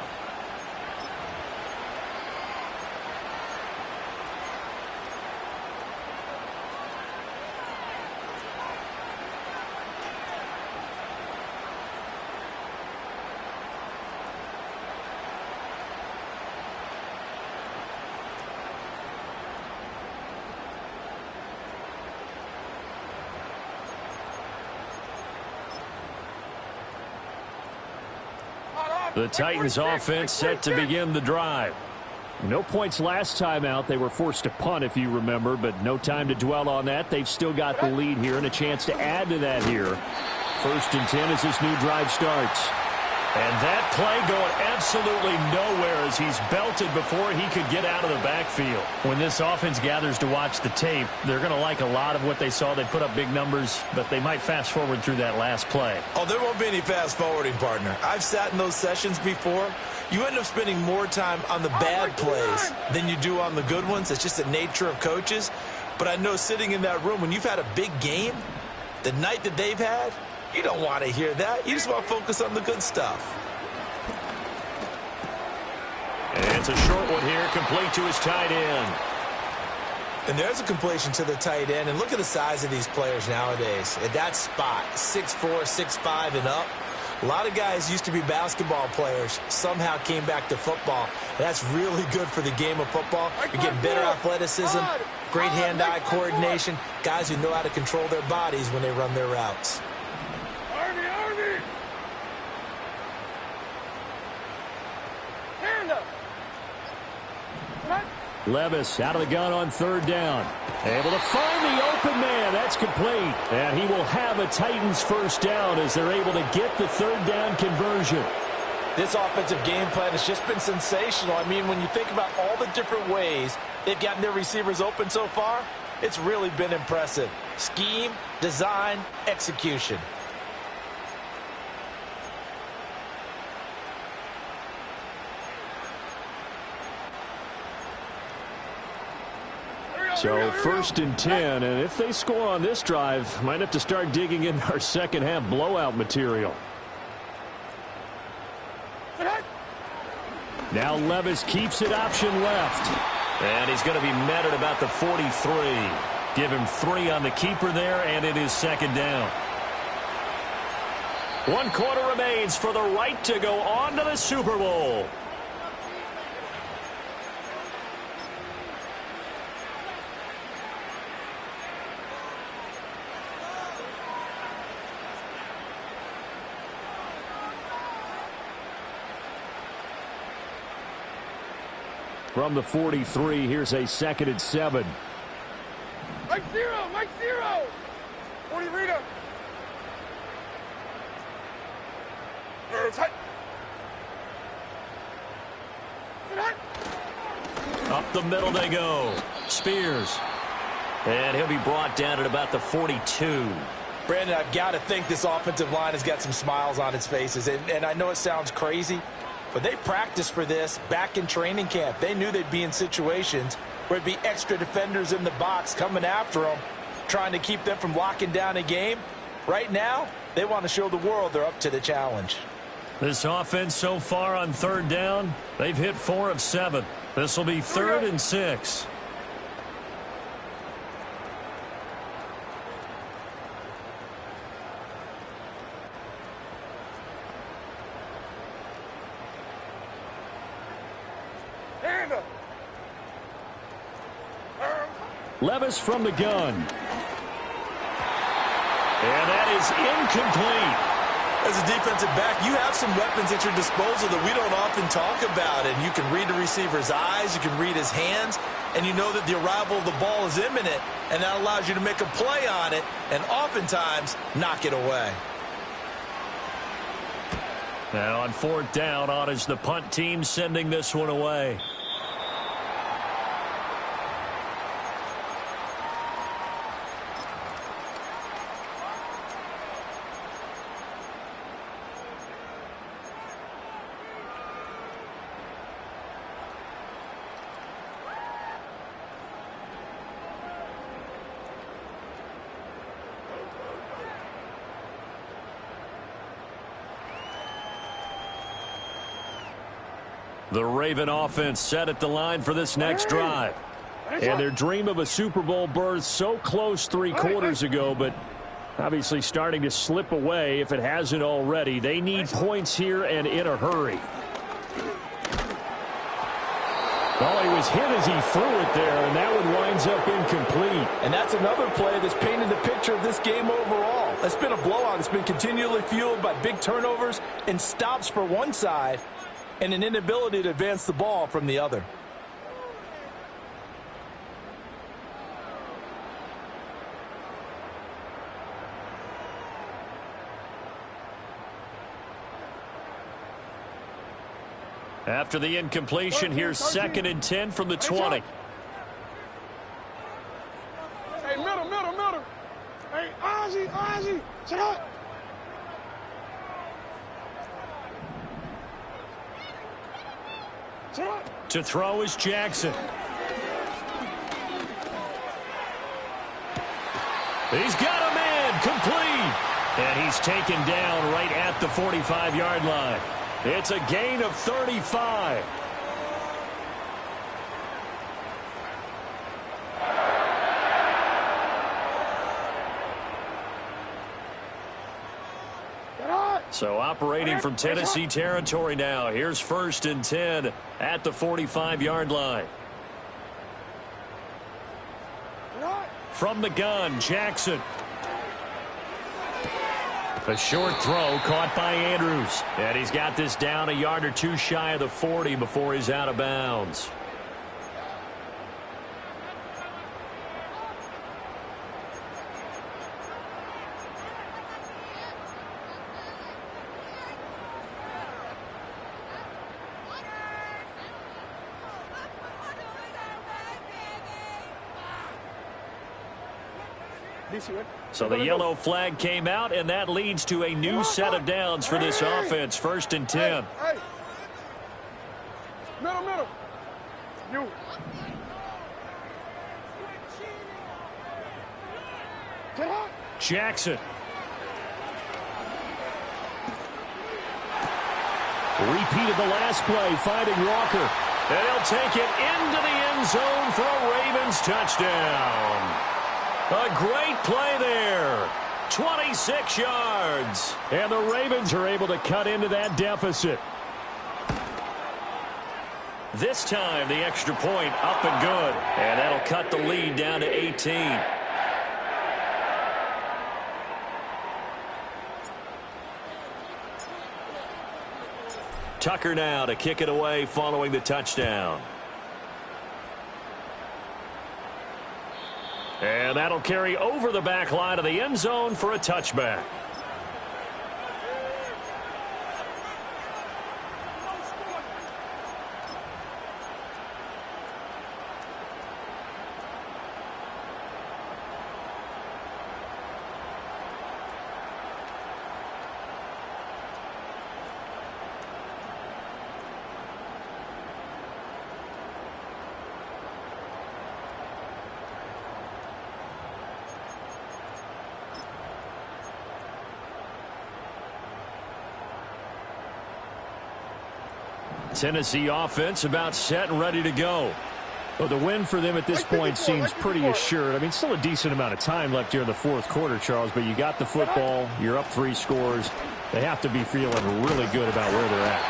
The Titans offense set to begin the drive. No points last time out. They were forced to punt, if you remember, but no time to dwell on that. They've still got the lead here and a chance to add to that here. 1st and 10 as this new drive starts. And that play going absolutely nowhere as he's belted before he could get out of the backfield. When this offense gathers to watch the tape, they're going to like a lot of what they saw. They put up big numbers, but they might fast forward through that last play. Oh, there won't be any fast forwarding, partner. I've sat in those sessions before. You end up spending more time on the bad plays than you do on the good ones. It's just the nature of coaches. But I know sitting in that room, when you've had a big game, the night that they've had, you don't want to hear that. You just want to focus on the good stuff. And it's a short one here, complete to his tight end. And there's a completion to the tight end. And look at the size of these players nowadays. At that spot, 6'4", 6'5", and up. A lot of guys used to be basketball players, somehow came back to football. And that's really good for the game of football. You're getting better athleticism, great hand-eye coordination, guys who know how to control their bodies when they run their routes. Levis out of the gun on 3rd down. Able to find the open man. That's complete. And he will have a Titans 1st down as they're able to get the 3rd down conversion. This offensive game plan has just been sensational. I mean, when you think about all the different ways they've gotten their receivers open so far, it's really been impressive. Scheme, design, execution. So 1st and 10, and if they score on this drive, might have to start digging in our second half blowout material. Now Levis keeps it option left. And he's going to be met at about the 43. Give him 3 on the keeper there, and it is 2nd down. 1 quarter remains for the right to go on to the Super Bowl. From the 43, here's a 2nd and 7. Mike 0, Mike 0. 40 Rita. Up the middle they go. Spears. And he'll be brought down at about the 42. Brandon, I've got to think this offensive line has got some smiles on its faces. And I know it sounds crazy, but they practiced for this back in training camp. They knew they'd be in situations where there'd be extra defenders in the box coming after them, trying to keep them from locking down a game. Right now, they want to show the world they're up to the challenge. This offense so far on 3rd down, they've hit 4 of 7. This will be 3rd and 6. Levis from the gun. And that is incomplete. As a defensive back, you have some weapons at your disposal that we don't often talk about. And you can read the receiver's eyes, you can read his hands, and you know that the arrival of the ball is imminent, and that allows you to make a play on it and oftentimes knock it away. Now on 4th down, on is the punt team sending this one away. The Raven offense set at the line for this next drive. And their dream of a Super Bowl berth so close 3 quarters ago, but obviously starting to slip away if it hasn't already. They need points here and in a hurry. Well, he was hit as he threw it there, and that one winds up incomplete. And that's another play that's painted the picture of this game overall. It's been a blowout. It's been continually fueled by big turnovers and stops for one side and an inability to advance the ball from the other. After the incompletion, here's 2nd and 10 from the 20. Hey, middle. Hey, Ozzy, check out. Check out. To throw is Jackson. He's got a man, complete. And he's taken down right at the 45-yard line. It's a gain of 35. So operating from Tennessee territory now. Here's 1st and 10 at the 45-yard line. From the gun, Jackson. A short throw caught by Andrews. And he's got this down a yard or two shy of the 40 before he's out of bounds. So the yellow flag came out, and that leads to a new set of downs for this offense. 1st and 10. Hey. Middle. You. Jackson. Repeated the last play, finding Walker. And he'll take it into the end zone for a Ravens touchdown. A great play there. 26 yards. And the Ravens are able to cut into that deficit. This time, the extra point up and good. And that'll cut the lead down to 18. Tucker now to kick it away following the touchdown. And that'll carry over the back line of the end zone for a touchback. Tennessee offense about set and ready to go. Well, the win for them at this point seems pretty assured. I mean, still a decent amount of time left here in the 4th quarter, Charles, but you got the football. You're up 3 scores. They have to be feeling really good about where they're at.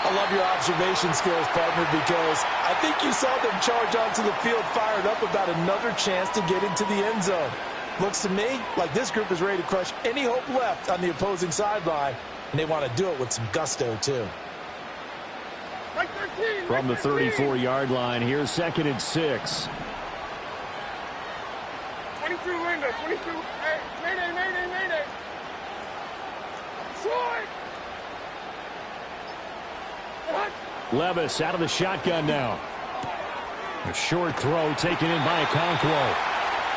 I love your observation skills, partner, because I think you saw them charge onto the field fired up about another chance to get into the end zone. Looks to me like this group is ready to crush any hope left on the opposing sideline, and they want to do it with some gusto, too. From the 34-yard line, here's 2nd and 6. 22, Linda. 22. Hey, mayday. Short. Levis out of the shotgun now. A short throw taken in by Okonkwo.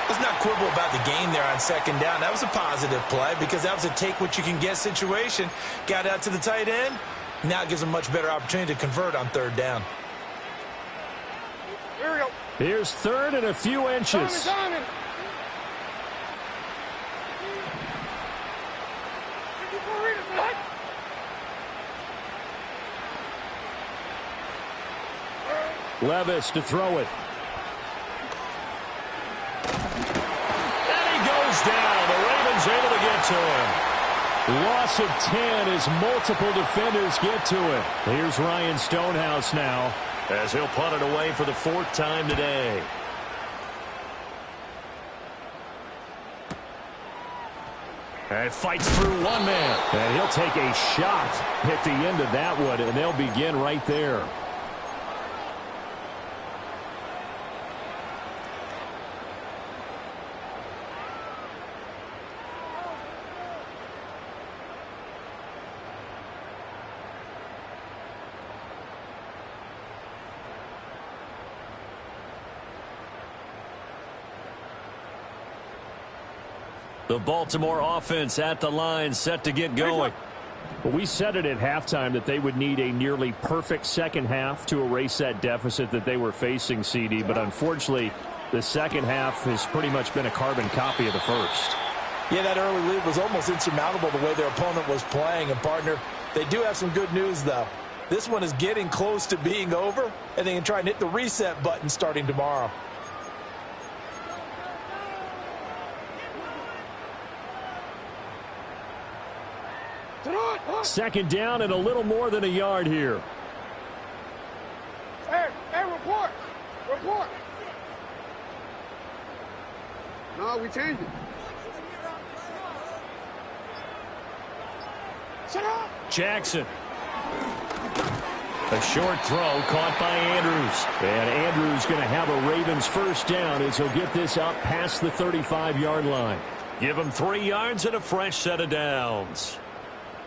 Let's not quibble about the game there on 2nd down. That was a positive play because that was a take-what-you-can-get situation. Got out to the tight end. Now it gives them a much better opportunity to convert on 3rd down. Here we go. Here's 3rd and a few inches. Simon. Levis to throw it. And he goes down. The Ravens able to get to him. Loss of 10 as multiple defenders get to it. Here's Ryan Stonehouse now, as he'll punt it away for the 4th time today. And fights through one man. And he'll take a shot at the end of that one, and they'll begin right there. The Baltimore offense at the line, set to get going. Well, we said it at halftime that they would need a nearly perfect second half to erase that deficit that they were facing, CD. But unfortunately, the second half has pretty much been a carbon copy of the first. Yeah, that early lead was almost insurmountable the way their opponent was playing. And, partner, they do have some good news, though. This one is getting close to being over, and they can try and hit the reset button starting tomorrow. Second down and a little more than a yard here. Hey, report. Report. No, we changed it. Shut up. Jackson. A short throw caught by Andrews. And Andrews going to have a Ravens first down as he'll get this up past the 35-yard line. Give him 3 yards and a fresh set of downs.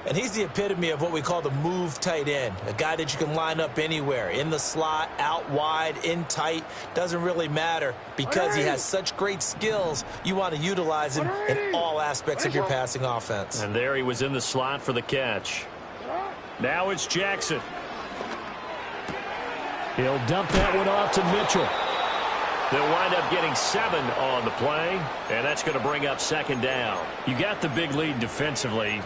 And he's the epitome of what we call the move tight end, a guy that you can line up anywhere, in the slot, out wide, in tight, doesn't really matter because he has such great skills. You want to utilize him in all aspects of your passing offense. And there he was in the slot for the catch. Now it's Jackson. He'll dump that one off to Mitchell. They'll wind up getting 7 on the play, and that's going to bring up second down. You got the big lead defensively.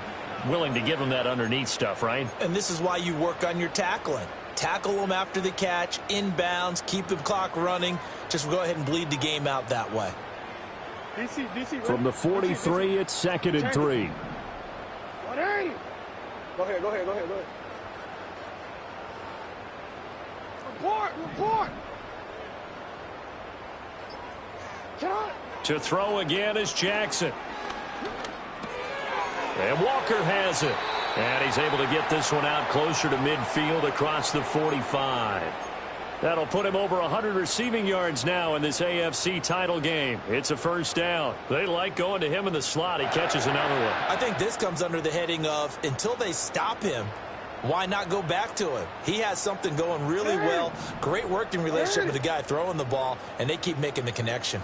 Willing to give them that underneath stuff, right? And this is why you work on your tackling. Tackle them after the catch, inbounds, keep the clock running. Just go ahead and bleed the game out that way. DC, from the 43, it's second and 3. Go ahead. Report. To throw again is Jackson. And Walker has it. And he's able to get this one out closer to midfield across the 45. That'll put him over 100 receiving yards now in this AFC title game. It's a first down. They like going to him in the slot. He catches another one. I think this comes under the heading of until they stop him, why not go back to him? He has something going really well. Great working relationship with the guy throwing the ball, and they keep making the connection.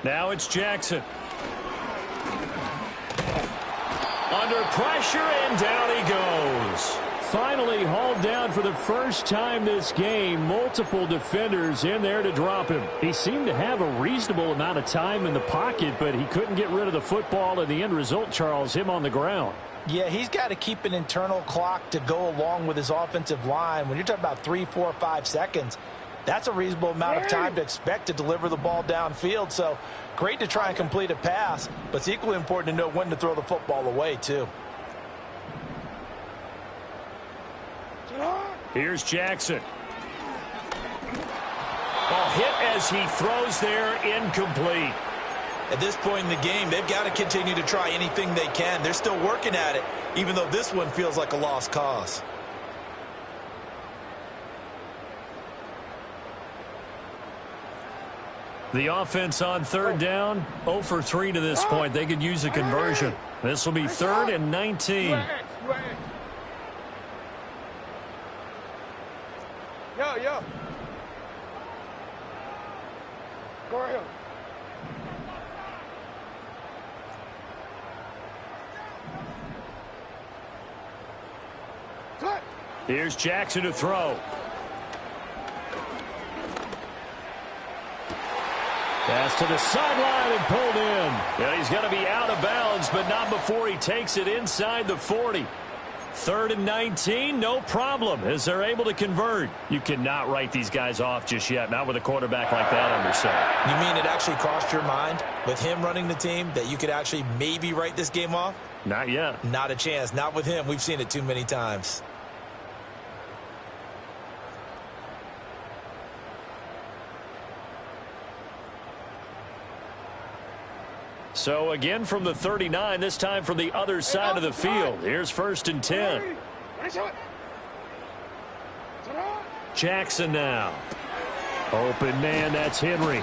Now it's Jackson. Under pressure, and down he goes. Finally hauled down for the first time this game. Multiple defenders in there to drop him. He seemed to have a reasonable amount of time in the pocket, but he couldn't get rid of the football, and the end result, Charles, him on the ground. Yeah, he's got to keep an internal clock to go along with his offensive line. When you're talking about 3, 4, 5 seconds, that's a reasonable amount of time to expect to deliver the ball downfield. So great to try and complete a pass, but it's equally important to know when to throw the football away, too. Here's Jackson. A hit as he throws there, incomplete. At this point in the game, they've got to continue to try anything they can. They're still working at it, even though this one feels like a lost cause. The offense on third down, 0 for 3 to this point. They could use a conversion. This will be 3rd and 19. Yo. Go right here. Cut. Here's Jackson to throw. Pass to the sideline and pulled in. And he's going to be out of bounds, but not before he takes it inside the 40. 3rd and 19, no problem, as they're able to convert. You cannot write these guys off just yet, not with a quarterback like that under center. You mean it actually crossed your mind with him running the team that you could actually maybe write this game off? Not yet. Not a chance. Not with him. We've seen it too many times. So again from the 39, this time from the other side of the field. Here's 1st and 10. Jackson now. Open man, that's Henry.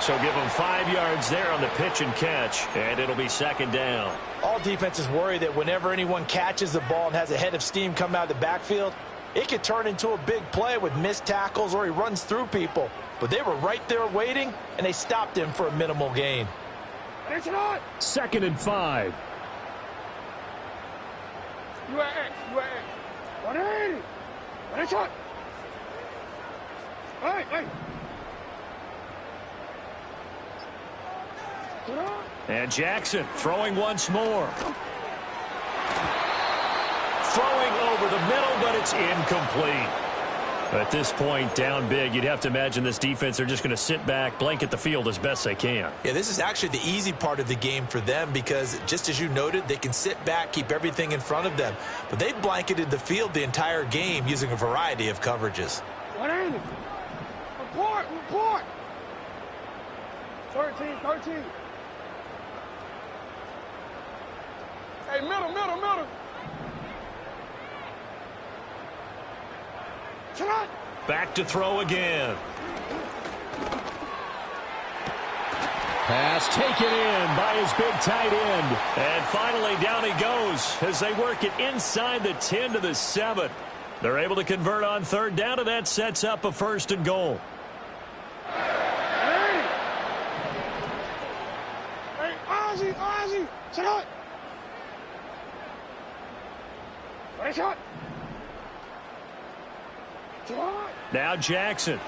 So give him 5 yards there on the pitch and catch, and it'll be 2nd down. All defenses worry that whenever anyone catches the ball and has a head of steam come out of the backfield, it could turn into a big play with missed tackles or he runs through people. But they were right there waiting, and they stopped him for a minimal gain. 2nd and 5. UAA. 180. One shot. Hey. And Jackson throwing once more. Throwing over the middle, but it's incomplete. At this point, down big, you'd have to imagine this defense, they're just going to sit back, blanket the field as best they can. Yeah, this is actually the easy part of the game for them because, just as you noted, they can sit back, keep everything in front of them. But they've blanketed the field the entire game using a variety of coverages. Report. 13. Hey, middle. Back to throw again. Pass taken in by his big tight end. And finally down he goes as they work it inside the 10 to the 7. They're able to convert on 3rd down, and that sets up a 1st and goal. Hey, Ozzy. Sit up. Shot. Now Jackson.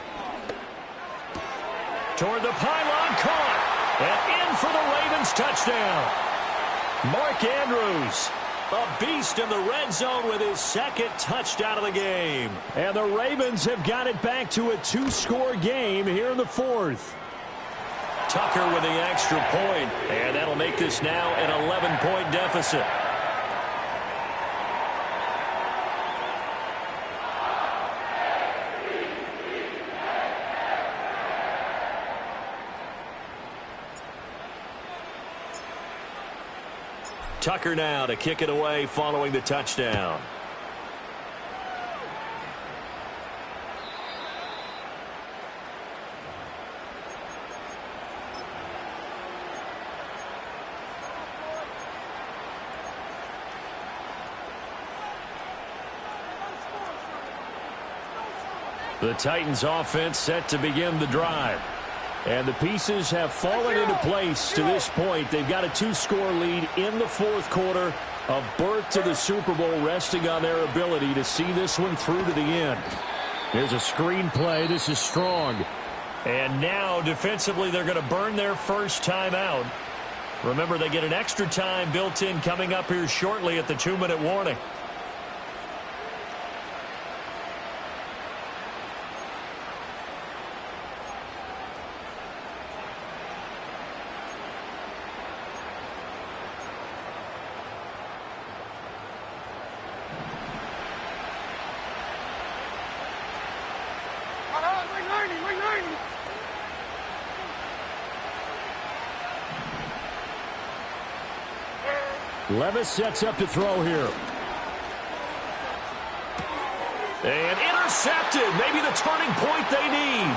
Toward the pylon, caught. And in for the Ravens touchdown. Mark Andrews, a beast in the red zone with his 2nd touchdown of the game. And the Ravens have got it back to a 2-score game here in the 4th. Tucker with the extra point, and that'll make this now an 11-point deficit. Tucker now to kick it away following the touchdown. The Titans offense set to begin the drive. And the pieces have fallen into place to this point. They've got a 2-score lead in the 4th quarter. A berth to the Super Bowl resting on their ability to see this one through to the end. There's a screen play. This is strong. And now defensively they're going to burn their first timeout. Remember, they get an extra time built in coming up here shortly at the 2-minute warning. Levis sets up to throw here. And intercepted. Maybe the turning point they need.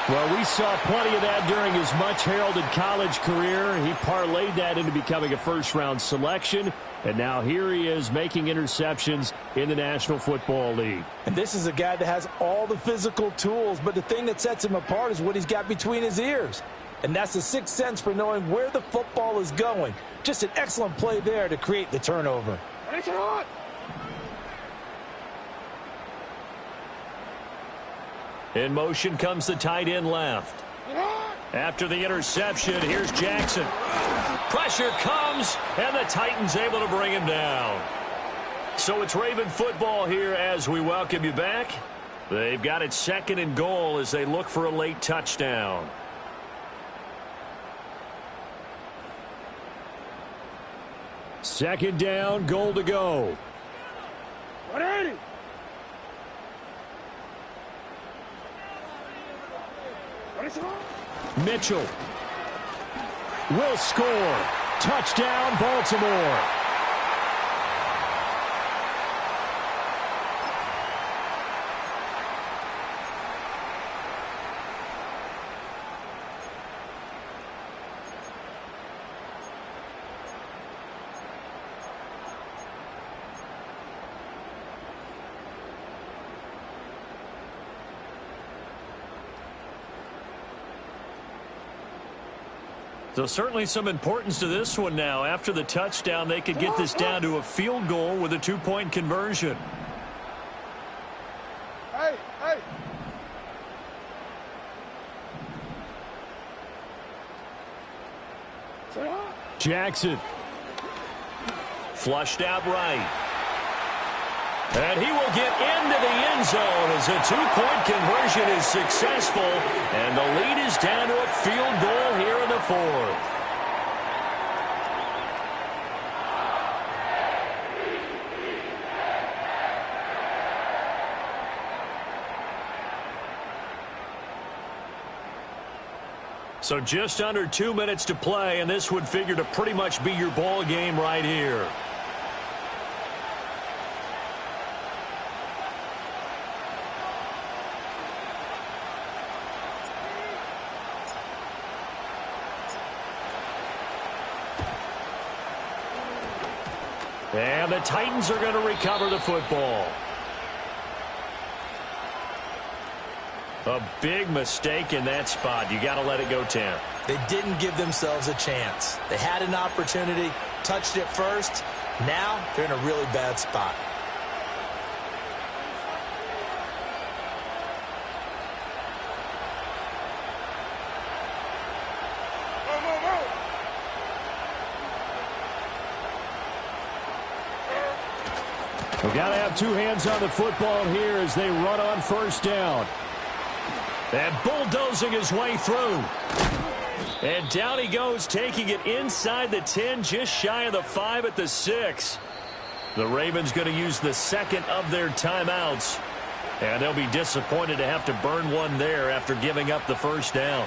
Well, we saw plenty of that during his much-heralded college career. He parlayed that into becoming a first-round selection. And now here he is making interceptions in the National Football League. And this is a guy that has all the physical tools, but the thing that sets him apart is what he's got between his ears. And that's the 6th sense for knowing where the football is going. Just an excellent play there to create the turnover. In motion comes the tight end left. After the interception, here's Jackson. Pressure comes, and the Titans able to bring him down. So it's Raven football here as we welcome you back. They've got it 2nd and goal as they look for a late touchdown. Second down, goal to go. 180. What is it? Mitchell will score. Touchdown, Baltimore. So certainly some importance to this one now. After the touchdown, they could get this down to a field goal with a 2-point conversion. Hey, hey. Jackson. Flushed out right. And he will get into the end zone as a 2-point conversion is successful. And the lead is down to a field goal here in the fourth. So just under 2 minutes to play, and this would figure to pretty much be your ball game right here. And the Titans are going to recover the football. A big mistake in that spot. You got to let it go 10. They didn't give themselves a chance. They had an opportunity, touched it first. Now they're in a really bad spot. We've got to have two hands on the football here as they run on first down. And bulldozing his way through. And down he goes, taking it inside the 10, just shy of the 5 at the 6. The Ravens going to use the second of their timeouts. And they'll be disappointed to have to burn one there after giving up the first down.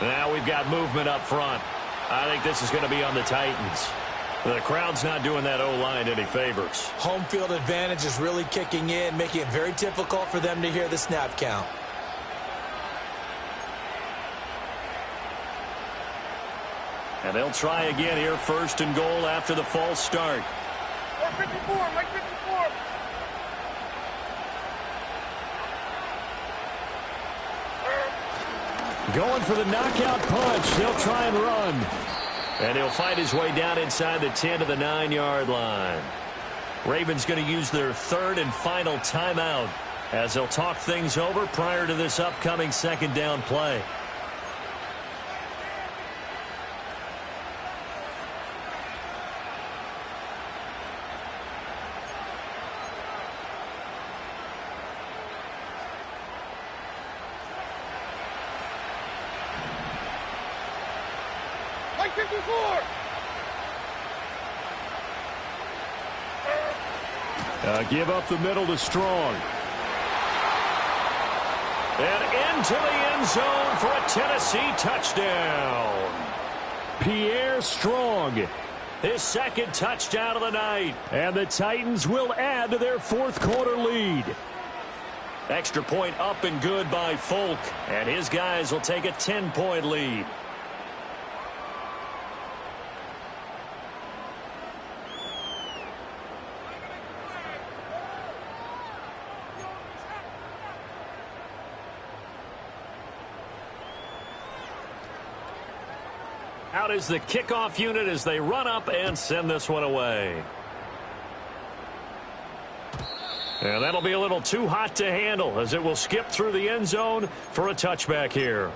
Now we've got movement up front. I think this is going to be on the Titans. The crowd's not doing that O-line any favors. Home field advantage is really kicking in, making it very difficult for them to hear the snap count. And they'll try again here, first and goal after the false start. 54, Mike 54. Going for the knockout punch. They'll try and run. And he'll fight his way down inside the 10 to the 9-yard line. Ravens going to use their third and final timeout as they'll talk things over prior to this upcoming second down play. Mike 54. Give up the middle to Strong. And into the end zone for a Tennessee touchdown. Pierre Strong, his second touchdown of the night. And the Titans will add to their fourth quarter lead. Extra point up and good by Folk. And his guys will take a 10-point lead. Out is the kickoff unit as they run up and send this one away. And that'll be a little too hot to handle as it will skip through the end zone for a touchback here.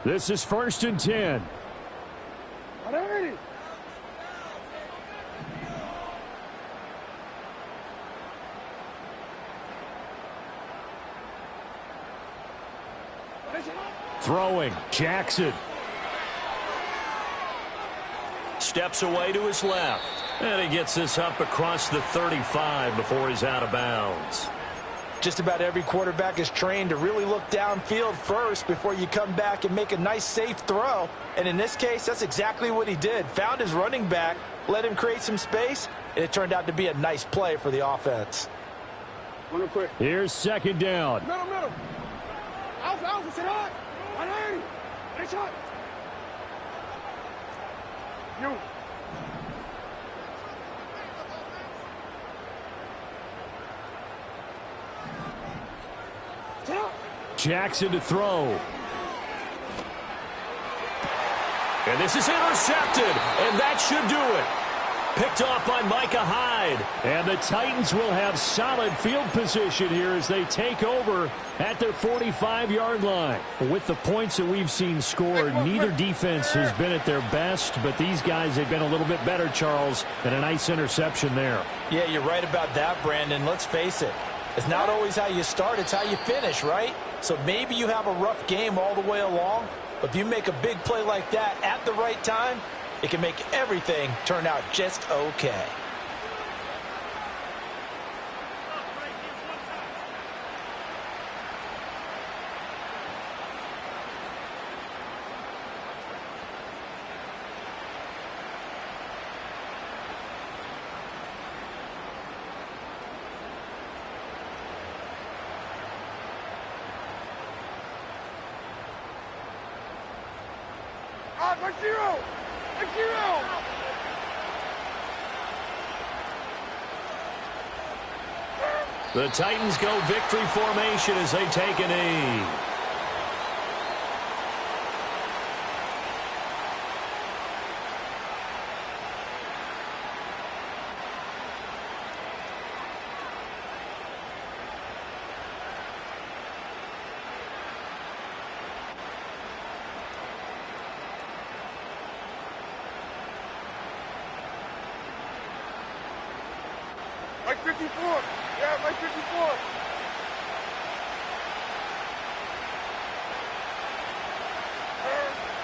This is 1st and 10. Throwing, Jackson. Steps away to his left. And he gets this up across the 35 before he's out of bounds. Just about every quarterback is trained to really look downfield first before you come back and make a nice, safe throw. And in this case, that's exactly what he did. Found his running back, let him create some space, and it turned out to be a nice play for the offense. Here's 2nd down. Middle. Alpha, sit hot. 180. Nice shot. You. Jackson to throw. And this is intercepted, and that should do it. Picked off by Micah Hyde. And the Titans will have solid field position here as they take over at their 45-yard line. With the points that we've seen scored, neither defense has been at their best, but these guys have been a little bit better, Charles, and a nice interception there. Yeah, you're right about that, Brandon. Let's face it. It's not always how you start, it's how you finish, right? So maybe you have a rough game all the way along, but if you make a big play like that at the right time, it can make everything turn out just okay. The Titans go victory formation as they take a knee. Like 54. Yeah, like 54.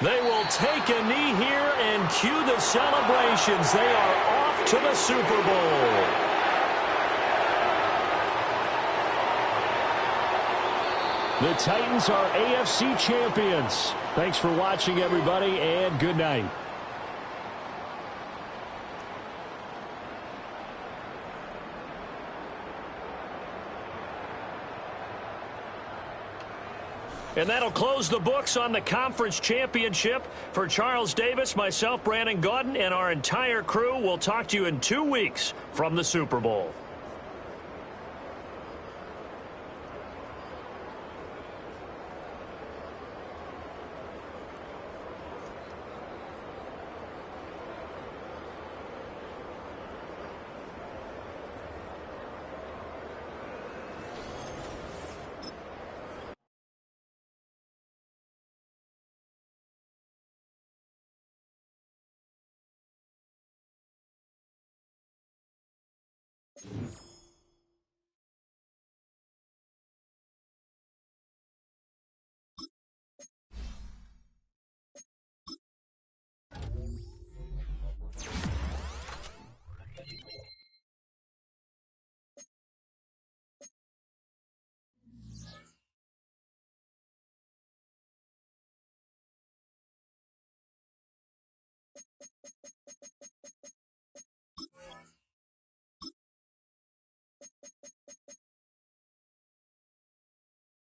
They will take a knee here and cue the celebrations. They are off to the Super Bowl. The Titans are AFC champions. Thanks for watching, everybody, and good night. And that'll close the books on the conference championship. For Charles Davis, myself, Brandon Gaudin, and our entire crew, we'll talk to you in 2 weeks from the Super Bowl. You